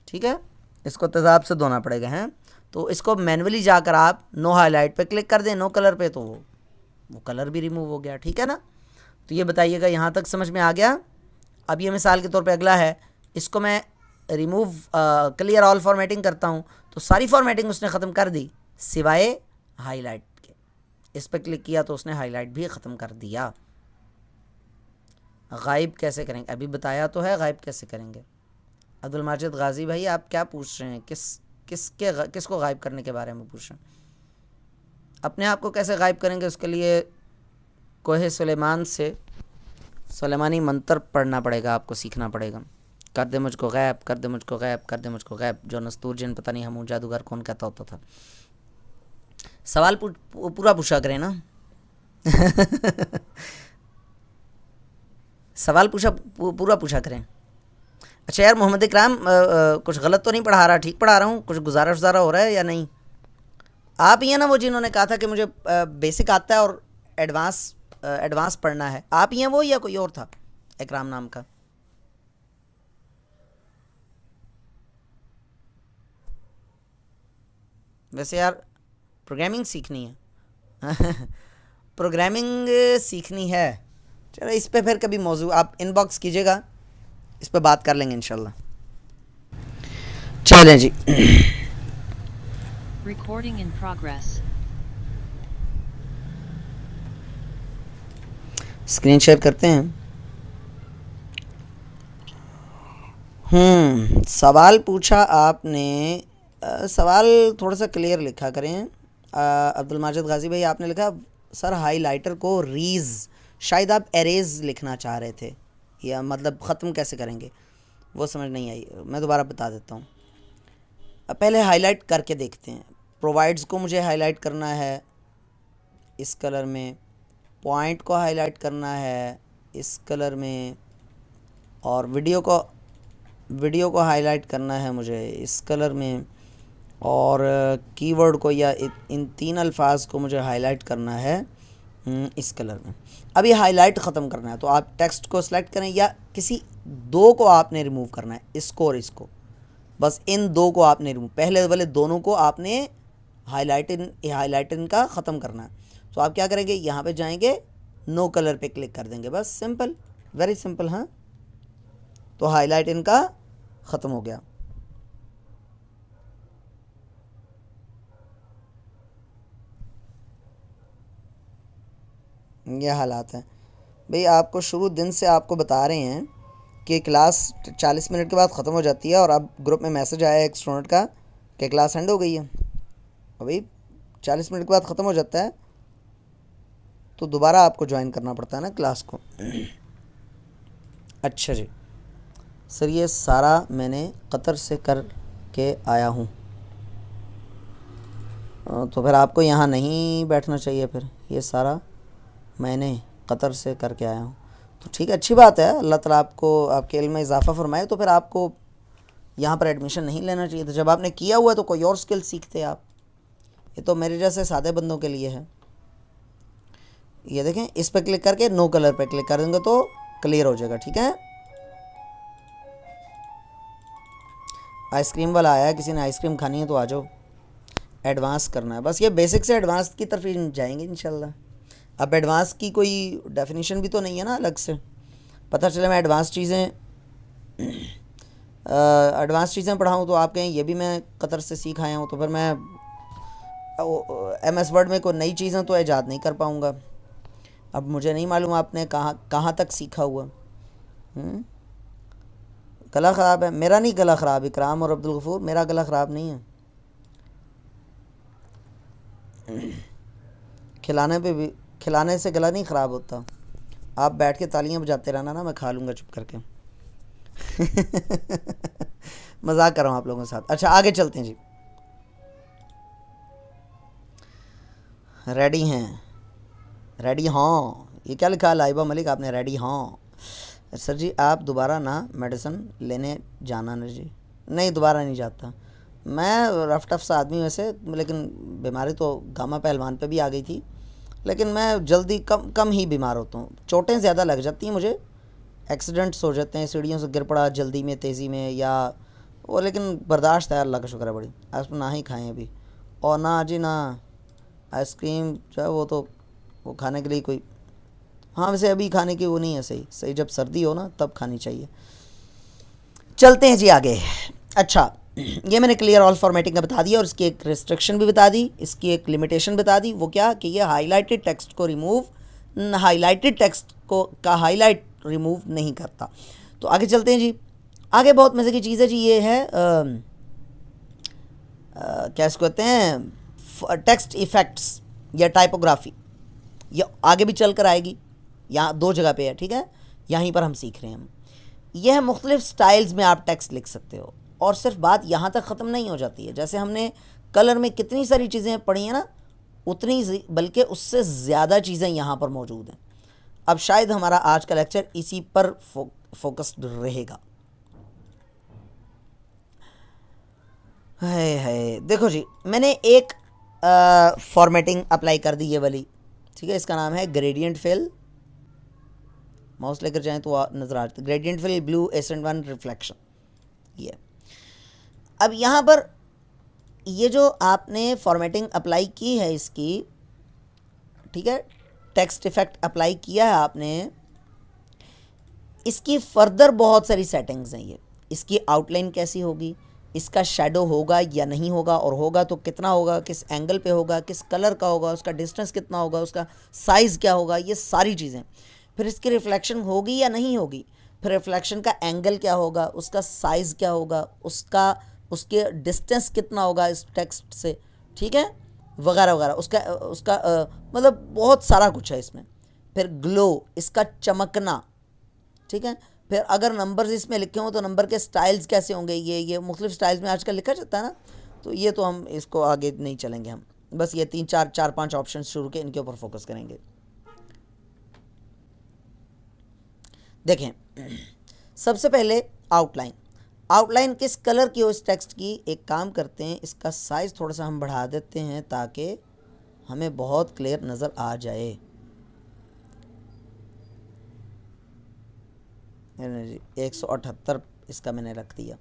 ठीक है, इसको तेज़ाब से धोना पड़ेगा। हैं तो इसको मैनुअली जाकर आप नो हाईलाइट पे क्लिक कर दें, नो कलर पे, तो वो कलर भी रिमूव हो गया। ठीक है ना, तो ये बताइएगा यहाँ तक समझ में आ गया। अब ये मिसाल के तौर पे अगला है, इसको मैं रिमूव क्लियर ऑल फॉर्मेटिंग करता हूँ तो सारी फॉर्मेटिंग उसने ख़त्म कर दी सिवाय हाईलाइट के। इस पर क्लिक किया तो उसने हाईलाइट भी ख़त्म कर दिया। गायब कैसे करेंगे, अभी बताया तो है, गायब कैसे करेंगे। अब्दुल माजिद गाजी भाई आप क्या पूछ रहे हैं, किसको गायब करने के बारे में पूछ रहे हैं? अपने आप को कैसे गायब करेंगे, उसके लिए कोहे सुलेमान से सुलेमानी मंत्र पढ़ना पड़ेगा, आपको सीखना पड़ेगा। कर दे मुझको गैब, कर दे मुझको गैब, कर दे मुझको गैब, जो नस्तूरजन पता नहीं हम जादूगर कौन कहता होता था। सवाल पूरा पूछा करें ना सवाल पूरा पूछा करें। अच्छा यार मोहम्मद इकराम, कुछ गलत तो नहीं पढ़ा रहा, ठीक पढ़ा रहा हूँ? कुछ गुजारा गुजारा हो रहा है या नहीं? आप ही हैं ना वो जिन्होंने कहा था कि मुझे बेसिक आता है और एडवांस पढ़ना है? आप ही हैं वो या कोई और था इकराम नाम का? वैसे यार प्रोग्रामिंग सीखनी है प्रोग्रामिंग सीखनी है। चलो इस पे फिर कभी मौजू आप इनबॉक्स कीजिएगा, इस पे बात कर लेंगे इंशाल्लाह। चलें जी Recording in progress. Screen share करते हैं। सवाल पूछा आपने, सवाल थोड़ा सा क्लियर लिखा करें। अब्दुल माजिद गाजी भाई आपने लिखा सर हाईलाइटर को रीज़, शायद आप एरेज लिखना चाह रहे थे, या मतलब ख़त्म कैसे करेंगे वो समझ नहीं आई। मैं दोबारा बता देता हूँ, पहले हाईलाइट करके देखते हैं। प्रोवाइड्स को मुझे हाईलाइट करना है इस कलर में, पॉइंट को हाईलाइट करना है इस कलर में, और वीडियो को हाईलाइट करना है मुझे इस कलर में, और कीवर्ड को या इन 3 अल्फाज को मुझे हाईलाइट करना है इस कलर में। अब ये हाईलाइट ख़त्म करना है तो आप टेक्स्ट को सिलेक्ट करें या किसी 2 को आपने रिमूव करना है, इसको और इसको, बस इन 2 को आपने रिमूव, पहले वाले दोनों को आपने हाईलाइट का ख़त्म करना है। तो आप क्या करेंगे, यहाँ पे जाएंगे, नो कलर पे क्लिक कर देंगे, बस सिंपल, वेरी सिंपल। हाँ, तो हाईलाइट इनका ख़त्म हो गया। ये हालात हैं भाई, आपको शुरू दिन से आपको बता रहे हैं कि क्लास 40 मिनट के बाद ख़त्म हो जाती है और अब ग्रुप में मैसेज आया एक स्टूडेंट का कि क्लास एंड हो गई है। भाई 40 मिनट के बाद ख़त्म हो जाता है तो दोबारा आपको ज्वाइन करना पड़ता है ना क्लास को। अच्छा जी सर, ये सारा मैंने कतर से कर के आया हूँ, तो फिर आपको यहाँ नहीं बैठना चाहिए। फिर ये सारा मैंने कतर से करके आया हूँ, तो ठीक है, अच्छी बात है, अल्लाह ताला आपको आपके इल्म में इजाफ़ा फरमाए। तो फिर आपको यहाँ पर एडमिशन नहीं लेना चाहिए था, जब आपने किया हुआ है तो कोई और स्किल सीखते आप। ये तो मेरे जैसे सादे बंदों के लिए है। ये देखें, इस पर क्लिक करके नो कलर पे क्लिक कर देंगे तो क्लियर हो जाएगा। ठीक है, आइसक्रीम वाला आया है, किसी ने आइसक्रीम खानी है तो आ जाओ। एडवांस करना है, बस ये बेसिक से एडवांस की तरफ ही जाएंगे इंशाल्लाह। अब एडवांस की कोई डेफिनेशन भी तो नहीं है ना अलग से, पता चले मैं एडवांस चीज़ें पढ़ाऊँ तो आप कहें ये भी मैं कतर से सीख आया हूँ, तो फिर मैं MS वर्ड में कोई नई चीज़ें तो ईजाद नहीं कर पाऊँगा। अब मुझे नहीं मालूम आपने कहाँ तक सीखा हुआ। गला ख़राब है? मेरा नहीं गला ख़राब, इकराम और अब्दुल गफूर, मेरा गला ख़राब नहीं है। खिलाने से गला नहीं ख़राब होता। आप बैठ के तालियां बजाते रहना ना, मैं खा लूँगा चुप करके। मजाक कर रहा हूँ आप लोगों के साथ। अच्छा आगे चलते हैं जी। रेडी हैं? रेडी हाँ, ये क्या लिखा है लाइबा मलिक आपने, रेडी हाँ। सर जी आप दोबारा ना मेडिसिन लेने जाना ना जी। नहीं दोबारा नहीं जाता, मैं रफ टफ सा आदमी वैसे, लेकिन बीमारी तो गामा पहलवान पे भी आ गई थी, लेकिन मैं जल्दी कम ही बीमार होता हूँ। चोटें ज़्यादा लग जाती हैं मुझे, एक्सीडेंट्स हो जाते हैं, सीढ़ियों से गिर पड़ा जल्दी में तेज़ी में या वो, लेकिन बर्दाश्त है, अल्लाह का शुक्र है बड़ी। आज ना ही खाएँ अभी, और ना जी ना आइसक्रीम जो है वो तो वो खाने के लिए कोई, हाँ वैसे अभी खाने की वो नहीं है, सही जब सर्दी हो ना तब खानी चाहिए। चलते हैं जी आगे। अच्छा ये मैंने क्लियर ऑल फॉर्मेटिंग का बता दिया और इसकी एक रिस्ट्रिक्शन भी बता दी, इसकी एक लिमिटेशन बता दी। वो क्या कि ये हाईलाइटेड टेक्स्ट को रिमूव, हाईलाइटेड टेक्स्ट को का हाईलाइट रिमूव नहीं करता। तो आगे चलते हैं जी। आगे बहुत मज़े की चीज़ है जी, ये है क्या इसको कहते हैं, टेक्स्ट इफ़ेक्ट्स या टाइपोग्राफी। ये आगे भी चल कर आएगी, यहाँ 2 जगह पे है, ठीक है, यहीं पर हम सीख रहे हैं हम। यह मुख्तलिफ़ स्टाइल्स में आप टेक्स्ट लिख सकते हो, और सिर्फ बात यहाँ तक ख़त्म नहीं हो जाती है। जैसे हमने कलर में कितनी सारी चीज़ें पढ़ी हैं ना, उतनी बल्कि उससे ज़्यादा चीज़ें यहाँ पर मौजूद हैं। अब शायद हमारा आज का लेक्चर इसी पर फोकस्ड रहेगा। है देखो जी, मैंने एक फॉर्मेटिंग अप्लाई कर दी ये वाली, ठीक है, इसका नाम है ग्रेडियंट फिल। माउस लेकर जाएं तो नज़र आ जाता है, gradient fill blue accent 1 reflection. ये अब यहाँ पर ये जो आपने फॉर्मेटिंग अप्लाई की है इसकी, ठीक है, टेक्स्ट इफेक्ट अप्लाई किया है आपने, इसकी फर्दर बहुत सारी सेटिंग्स हैं। ये इसकी आउटलाइन कैसी होगी, इसका शेडो होगा या नहीं होगा, और होगा तो कितना होगा, किस एंगल पे होगा, किस कलर का होगा, उसका डिस्टेंस कितना होगा, उसका साइज़ क्या होगा, ये सारी चीज़ें। फिर इसकी रिफ्लेक्शन होगी या नहीं होगी, फिर रिफ्लेक्शन का एंगल क्या होगा, उसका साइज़ क्या होगा, उसके डिस्टेंस कितना होगा इस टेक्स्ट से, ठीक है, वगैरह वगैरह, उसका मतलब बहुत सारा कुछ है इसमें। फिर ग्लो, इसका चमकना, ठीक है। फिर अगर नंबर्स इसमें लिखे हों तो नंबर के स्टाइल्स कैसे होंगे, ये मुख्तलिफ स्टाइल्स में आजकल लिखा जाता है ना, तो ये तो हम इसको आगे नहीं चलेंगे, हम बस ये 3-4-5 ऑप्शन शुरू के इनके ऊपर फोकस करेंगे। देखें सबसे पहले आउटलाइन। आउटलाइन किस कलर की हो इस टेक्स्ट की, एक काम करते हैं, इसका साइज़ थोड़ा सा हम बढ़ा देते हैं ताकि हमें बहुत क्लियर नज़र आ जाए। 178 इसका मैंने रख दिया।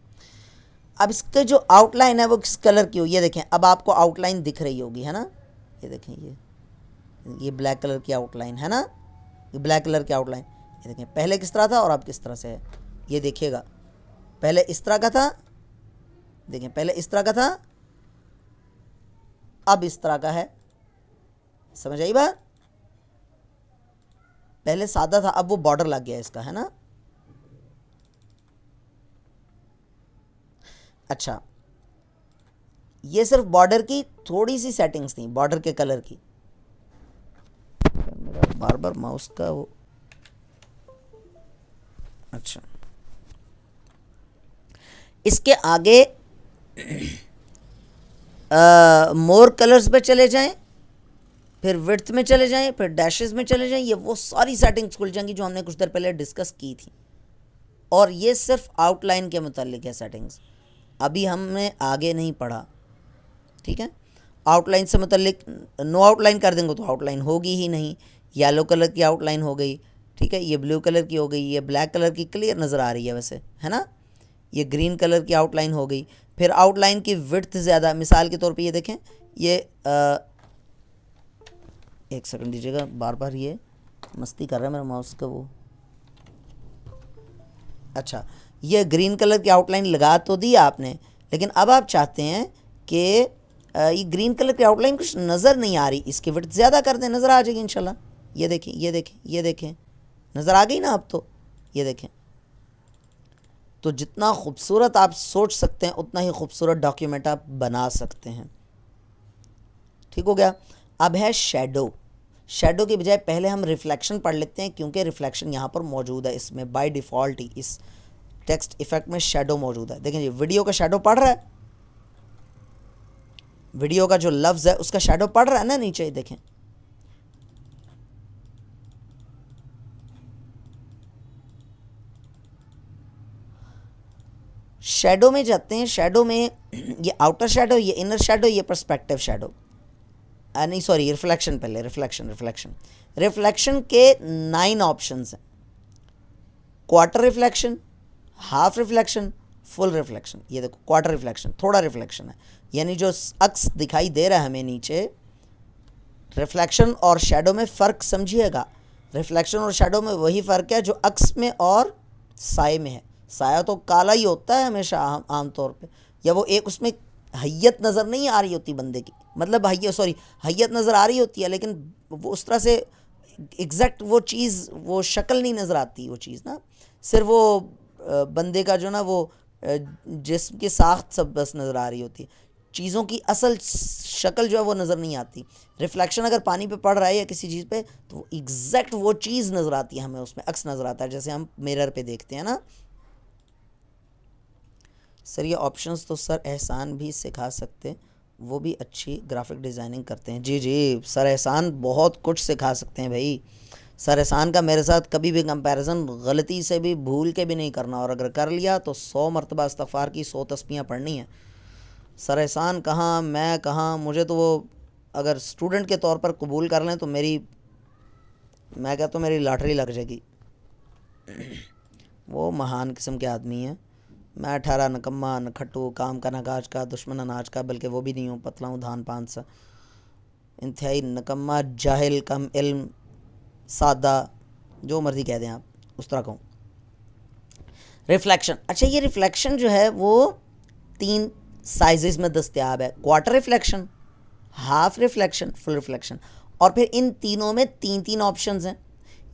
अब इसके जो आउटलाइन है वो किस कलर की हो, ये देखें, अब आपको आउटलाइन दिख रही होगी, है ना, ये देखें, ये ब्लैक कलर की आउटलाइन है ना, ये ब्लैक कलर की आउटलाइन, ये देखें पहले किस तरह था और अब किस तरह से है, ये देखिएगा, पहले इस तरह का था, देखें पहले इस तरह का था, अब इस तरह का है, समझ आई बात, पहले सादा था अब वो बॉर्डर लग गया इसका, है ना। अच्छा, ये सिर्फ बॉर्डर की थोड़ी सी सेटिंग्स थी, बॉर्डर के कलर की, मेरा बार बार माउस का वो, अच्छा इसके आगे मोर कलर्स पे चले जाएं, फिर विड्थ में चले जाएं, फिर डैशेस में चले जाएं, ये वो सारी सेटिंग्स खुल जाएंगी जो हमने कुछ देर पहले डिस्कस की थी, और ये सिर्फ आउटलाइन के मुतालिक है सेटिंग्स, अभी हमने आगे नहीं पढ़ा, ठीक है। आउटलाइन से मुतालिक नो आउटलाइन कर देंगे तो आउटलाइन होगी ही नहीं, येलो कलर की आउटलाइन हो गई, ठीक है, ये ब्लू कलर की हो गई, ये ब्लैक कलर की क्लियर नज़र आ रही है वैसे, है ना, ये ग्रीन कलर की आउटलाइन हो गई, फिर आउटलाइन की विड्थ ज़्यादा, मिसाल के तौर पे ये देखें, ये एक सेकंड दीजिएगा, बार बार ये मस्ती कर रहा है मेरा माउस का वो, अच्छा ये ग्रीन कलर की आउटलाइन लगा तो दी आपने, लेकिन अब आप चाहते हैं कि ये ग्रीन कलर की आउटलाइन कुछ नज़र नहीं आ रही, इसकी विड्थ ज़्यादा कर दें, नज़र आ जाएगी इंशाल्लाह, ये देखें ये देखें ये देखें, नज़र आ गई ना अब तो, ये देखें, तो जितना खूबसूरत आप सोच सकते हैं उतना ही खूबसूरत डॉक्यूमेंट आप बना सकते हैं, ठीक हो गया। अब है शेडो, शेडो की बजाय पहले हम रिफ्लेक्शन पढ़ लेते हैं, क्योंकि रिफ्लेक्शन यहाँ पर मौजूद है, इसमें बाय डिफ़ॉल्ट ही इस टेक्स्ट इफेक्ट में शेडो मौजूद है। देखें जी, वीडियो का शेडो पढ़ रहा है, वीडियो का जो लफ्ज़ है उसका शेडो पढ़ रहा है ना नीचे, देखें शेडो में जाते हैं, शेडो में ये आउटर शेडो, ये इनर शेडो, ये पर्सपेक्टिव शेडो, नहीं सॉरी रिफ्लेक्शन, पहले रिफ्लेक्शन के 9 ऑप्शंस हैं, quarter reflection, half reflection, full reflection, ये देखो क्वार्टर रिफ्लेक्शन, थोड़ा रिफ्लेक्शन है, यानी जो अक्स दिखाई दे रहा है हमें नीचे, रिफ्लेक्शन और शेडो में फ़र्क समझिएगा, रिफ्लेक्शन और शेडो में वही फ़र्क है जो अक्स में और साए में है, साया तो काला ही होता है हमेशा आम तौर पे, या वो एक उसमें हैयत नज़र नहीं आ रही होती बंदे की, मतलब हैयत नज़र आ रही होती है, लेकिन वो उस तरह से एग्जैक्ट वो चीज़, वो शक्ल नहीं नज़र आती, वो चीज़ ना, सिर्फ वो बंदे का जो ना वो जिस्म की साख्त सब बस नज़र आ रही होती है, चीज़ों की असल शक्ल जो है वो नज़र नहीं आती। रिफ्लेक्शन अगर पानी पे पड़ रहा है या किसी चीज़ पे तो एग्जैक्ट वो चीज़ नज़र आती है हमें, उसमें अक्स नज़र आता है, जैसे हम मिरर पे देखते हैं ना। सर ये ऑप्शंस तो सर एहसान भी सिखा सकते, वो भी अच्छी ग्राफिक डिज़ाइनिंग करते हैं। जी जी सर एहसान बहुत कुछ सिखा सकते हैं भाई, सर एहसान का मेरे साथ कभी भी कंपैरिजन गलती से भी भूल के भी नहीं करना, और अगर कर लिया तो 100 मरतबा इस्तग़फ़ार की 100 तस्बीहां पढ़नी है। सर एहसान कहाँ, मैं कहाँ, मुझे तो वो अगर स्टूडेंट के तौर पर कबूल कर लें तो मैं कहता हूँ मेरी लॉटरी लग जाएगी। वो महान किस्म के आदमी हैं, मैं 18 नकम्मा नखट्टू, काम का नगाज का, दुश्मन अनाज का, बल्कि वो भी नहीं हूँ, पतला हूँ धान पान सा, इंतहाई नकम्मा, जाहिल, कम इल्म, सादा, जो मर्ज़ी कह दें आप, उस तरह कहूँ। रिफ्लेक्शन, अच्छा ये रिफ्लेक्शन जो है वो 3 साइजेस में दस्तयाब है, quarter reflection, half reflection, full reflection, और फिर इन तीनों में 3 ऑप्शंस हैं।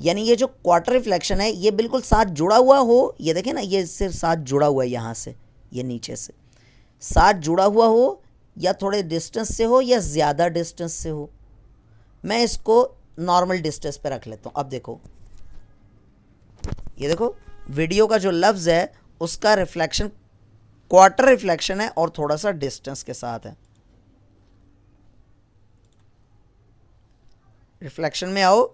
यानी ये जो क्वार्टर रिफ्लेक्शन है ये बिल्कुल साथ जुड़ा हुआ हो, ये देखें ना, ये सिर्फ साथ जुड़ा हुआ है, यहाँ से ये नीचे से साथ जुड़ा हुआ हो, या थोड़े डिस्टेंस से हो, या ज़्यादा डिस्टेंस से हो। मैं इसको नॉर्मल डिस्टेंस पे रख लेता हूँ। अब देखो, ये देखो वीडियो का जो लफ्ज़ है उसका रिफ्लेक्शन क्वार्टर रिफ्लेक्शन है और थोड़ा सा डिस्टेंस के साथ है। रिफ्लेक्शन में आओ,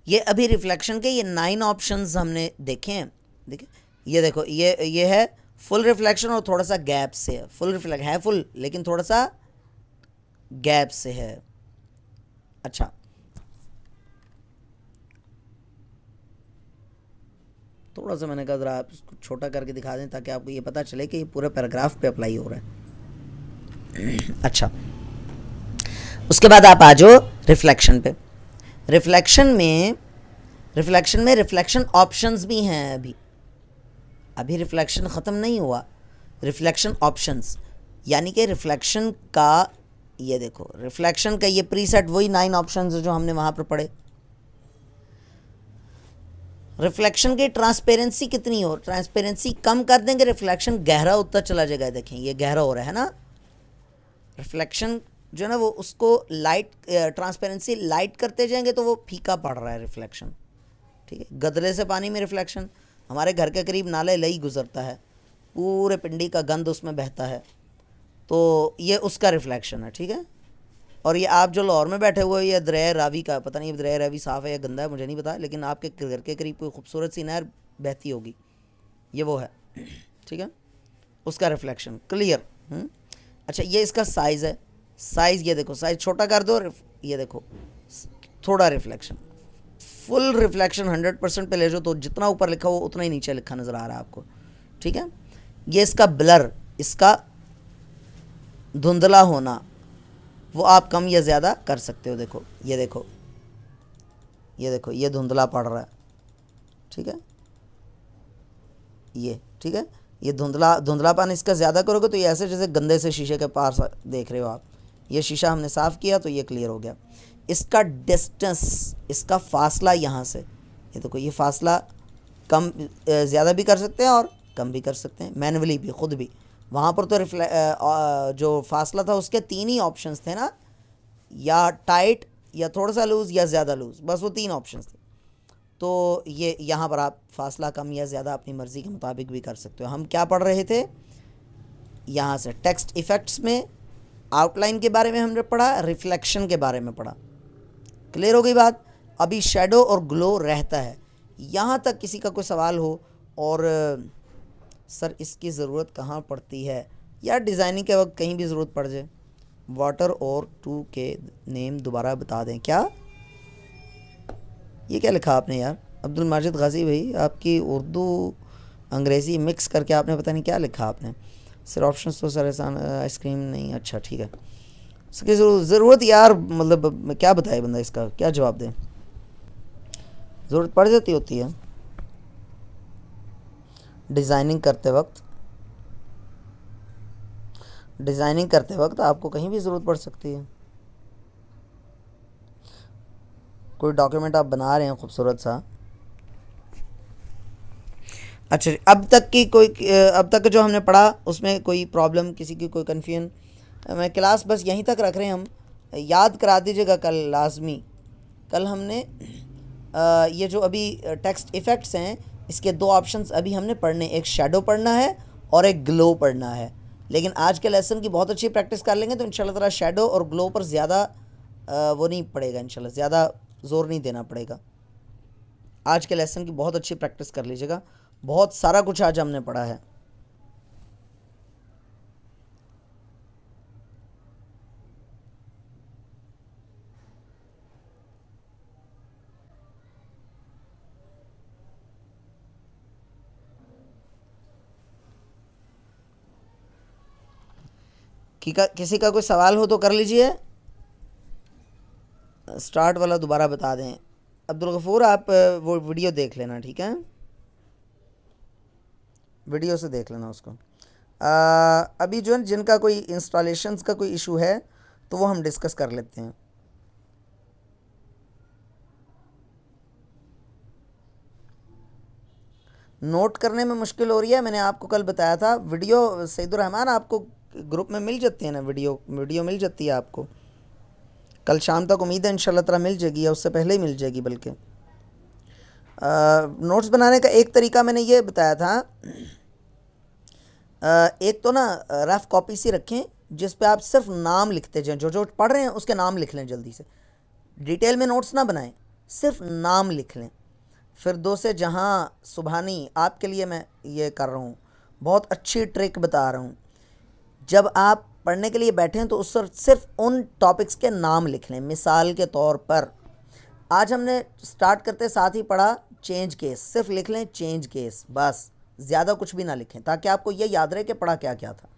ये अभी रिफ्लेक्शन के ये 9 ऑप्शंस हमने देखे हैं, देखिए ये देखो, ये है फुल रिफ्लेक्शन और थोड़ा सा गैप से है। फुल रिफ्लेक्ट है फुल, लेकिन थोड़ा सा गैप से है। अच्छा, थोड़ा सा मैंने कहा ज़रा आप इसको छोटा करके दिखा दें ताकि आपको ये पता चले कि ये पूरे पैराग्राफ पे अप्लाई हो रहा है। अच्छा, उसके बाद आप आ जाओ रिफ्लेक्शन पे। रिफ्लेक्शन में रिफ्लेक्शन ऑप्शंस भी हैं। अभी रिफ्लेक्शन ख़त्म नहीं हुआ। रिफ्लेक्शन ऑप्शंस यानी कि रिफ्लेक्शन का, ये देखो रिफ्लेक्शन का ये प्रीसेट वही 9 ऑप्शंस जो हमने वहाँ पर पढ़े। रिफ्लेक्शन की ट्रांसपेरेंसी कितनी हो, ट्रांसपेरेंसी कम कर देंगे रिफ्लेक्शन गहरा होता चला जाएगा। देखें ये गहरा हो रहा है ना, रिफ्लेक्शन जो है ना वो उसको लाइट ट्रांसपेरेंसी लाइट करते जाएंगे तो वो फीका पड़ रहा है रिफ्लेक्शन। ठीक है, गदरे से पानी में रिफ्लेक्शन, हमारे घर के करीब नाले लई गुजरता है, पूरे पिंडी का गंद उसमें बहता है, तो ये उसका रिफ्लेक्शन है। ठीक है, और ये आप जो लाहौर में बैठे हुए, ये दरिया रावी का, पता नहीं दरिया रावी साफ़ है या गंदा है मुझे नहीं पता, लेकिन आपके घर के करीब कोई खूबसूरत सी नहर बहती होगी, ये वो है। ठीक है, उसका रिफ्लेक्शन क्लियर। अच्छा, ये इसका साइज़ है। साइज़ ये देखो, साइज़ छोटा कर दो, ये देखो थोड़ा रिफ्लेक्शन। फुल रिफ्लेक्शन 100% पे ले जाओ तो जितना ऊपर लिखा हो उतना ही नीचे लिखा नज़र आ रहा है आपको। ठीक है, ये इसका ब्लर, इसका धुंधला होना, वो आप कम या ज़्यादा कर सकते हो। देखो ये देखो, ये देखो ये धुंधला पड़ रहा है। ठीक है, ये ठीक है, ये धुंधलापन इसका ज़्यादा करोगे तो ये ऐसे जैसे गंदे से शीशे के पास देख रहे हो आप। ये शीशा हमने साफ़ किया तो ये क्लियर हो गया। इसका डिस्टेंस, इसका फासला यहाँ से, ये देखो ये फासला कम ज़्यादा भी कर सकते हैं और कम भी कर सकते हैं, मैनुअली भी, ख़ुद भी। वहाँ पर तो जो फासला था उसके 3 ही ऑप्शंस थे ना, या टाइट या थोड़ा सा लूज़ या ज़्यादा लूज़, बस वो 3 ऑप्शंस थे। तो ये यहाँ पर आप फासला कम या ज़्यादा अपनी मर्ज़ी के मुताबिक भी कर सकते हो। हम क्या पढ़ रहे थे यहाँ से, टेक्स्ट इफ़ेक्ट्स में आउटलाइन के बारे में हमने पढ़ा, रिफ्लेक्शन के बारे में पढ़ा। क्लियर हो गई बात। अभी शेडो और ग्लो रहता है। यहाँ तक किसी का कोई सवाल हो और सर इसकी ज़रूरत कहाँ पड़ती है, या डिज़ाइनिंग के वक्त कहीं भी ज़रूरत पड़ जाए, वाटर और टू के नेम दोबारा बता दें क्या? ये क्या लिखा आपने यार अब्दुल माजिद गाजी भाई, आपकी उर्दू अंग्रेज़ी मिक्स करके आपने पता नहीं क्या लिखा आपने। सर ऑप्शन तो सर एहसान आइसक्रीम नहीं, अच्छा ठीक है। इसकी ज़रूरत यार, मतलब क्या बताए बंदा, इसका क्या जवाब दें, ज़रूरत पड़ जाती होती है डिज़ाइनिंग करते वक्त आपको कहीं भी ज़रूरत पड़ सकती है। कोई डॉक्यूमेंट आप बना रहे हैं खूबसूरत सा, अच्छा अब तक जो हमने पढ़ा उसमें कोई प्रॉब्लम, किसी की कोई कन्फ्यूजन? मैं क्लास बस यहीं तक रख रहे हैं हम, याद करा दीजिएगा कल लाजमी। कल हमने ये जो अभी टेक्स्ट इफ़ेक्ट्स हैं इसके 2 ऑप्शंस अभी हमने पढ़ने, एक शेडो पढ़ना है और एक ग्लो पढ़ना है। लेकिन आज के लेसन की बहुत अच्छी प्रैक्टिस कर लेंगे तो इंशाल्लाह ताला शेडो और ग्लो पर ज़्यादा वो नहीं पड़ेगा, इंशाल्लाह ज़्यादा ज़ोर नहीं देना पड़ेगा। आज के लेसन की बहुत अच्छी प्रैक्टिस कर लीजिएगा, बहुत सारा कुछ आज हमने पढ़ा है। किसी का कोई सवाल हो तो कर लीजिए। स्टार्ट वाला दोबारा बता दें। अब्दुल गफूर आप वो वीडियो देख लेना, ठीक है, वीडियो से देख लेना उसको। अभी जो है जिनका कोई इंस्टॉलेशंस का कोई इशू है तो वो हम डिस्कस कर लेते हैं। नोट करने में मुश्किल हो रही है, मैंने आपको कल बताया था। वीडियो सईदुर रहमान आपको ग्रुप में मिल जाती है ना, वीडियो मिल जाती है आपको। कल शाम तक उम्मीद है इंशाल्लाह ताला मिल जाएगी, या उससे पहले ही मिल जाएगी बल्कि। नोट्स बनाने का एक तरीका मैंने ये बताया था, एक तो ना रफ़ कॉपी सी रखें जिस पे आप सिर्फ नाम लिखते जाएं, जो पढ़ रहे हैं उसके नाम लिख लें जल्दी से। डिटेल में नोट्स ना बनाएं, सिर्फ नाम लिख लें। फिरदौसे जहाँ सुबहानी, आपके लिए मैं ये कर रहा हूँ, बहुत अच्छी ट्रिक बता रहा हूँ। जब आप पढ़ने के लिए बैठें तो उस पर सिर्फ उन टॉपिक्स के नाम लिख लें। मिसाल के तौर पर आज हमने स्टार्ट करते साथ ही पढ़ा चेंज केस, सिर्फ लिख लें चेंज केस, बस ज़्यादा कुछ भी ना लिखें ताकि आपको ये याद रहे कि पढ़ा क्या क्या था।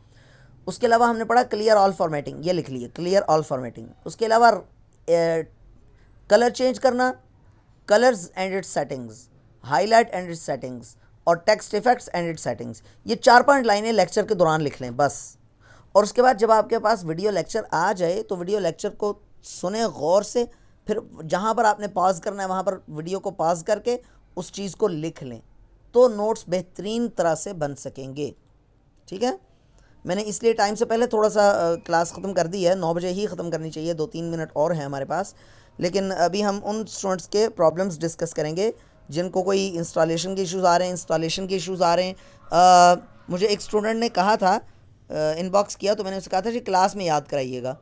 उसके अलावा हमने पढ़ा क्लियर ऑल फॉर्मेटिंग, ये लिख लिए क्लियर ऑल फॉर्मेटिंग। उसके अलावा कलर चेंज करना, colours and its settings, highlight and its settings, और text effects and its settings. ये 4-5 लाइनें लेक्चर के दौरान लिख लें बस। और उसके बाद जब आपके पास वीडियो लेक्चर आ जाए तो वीडियो लेक्चर को सुने गौर से, फिर जहाँ पर आपने पॉज करना है वहाँ पर वीडियो को पॉज करके उस चीज़ को लिख लें, तो नोट्स बेहतरीन तरह से बन सकेंगे। ठीक है, मैंने इसलिए टाइम से पहले थोड़ा सा क्लास ख़त्म कर दी है, 9 बजे ही ख़त्म करनी चाहिए, 2-3 मिनट और हैं हमारे पास। लेकिन अभी हम उन स्टूडेंट्स के प्रॉब्लम्स डिस्कस करेंगे जिनको कोई इंस्टॉलेशन के इश्यूज़ आ रहे हैं, इंस्टॉलेशन के इश्यूज़ आ रहे हैं। मुझे एक स्टूडेंट ने कहा था, इनबॉक्स किया तो मैंने उससे कहा था कि क्लास में याद कराइएगा।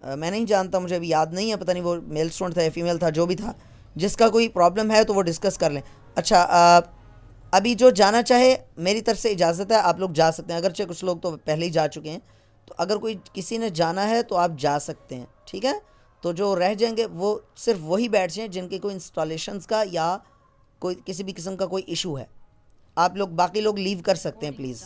मैं नहीं जानता, मुझे अभी याद नहीं है, पता नहीं वो मेल स्टूडेंट था या फीमेल था, जो भी था। जिसका कोई प्रॉब्लम है तो वो डिस्कस कर लें। अच्छा, अभी जो जाना चाहे मेरी तरफ से इजाज़त है, आप लोग जा सकते हैं। अगरचे कुछ लोग तो पहले ही जा चुके हैं, तो अगर कोई किसी ने जाना है तो आप जा सकते हैं। ठीक है, तो जो रह जाएंगे वो सिर्फ वही बैठ जाएँ जिनके कोई इंस्टॉलेशंस का या कोई किसी भी किस्म का कोई इशू है। आप लोग बाकी लोग लीव कर सकते हैं प्लीज़।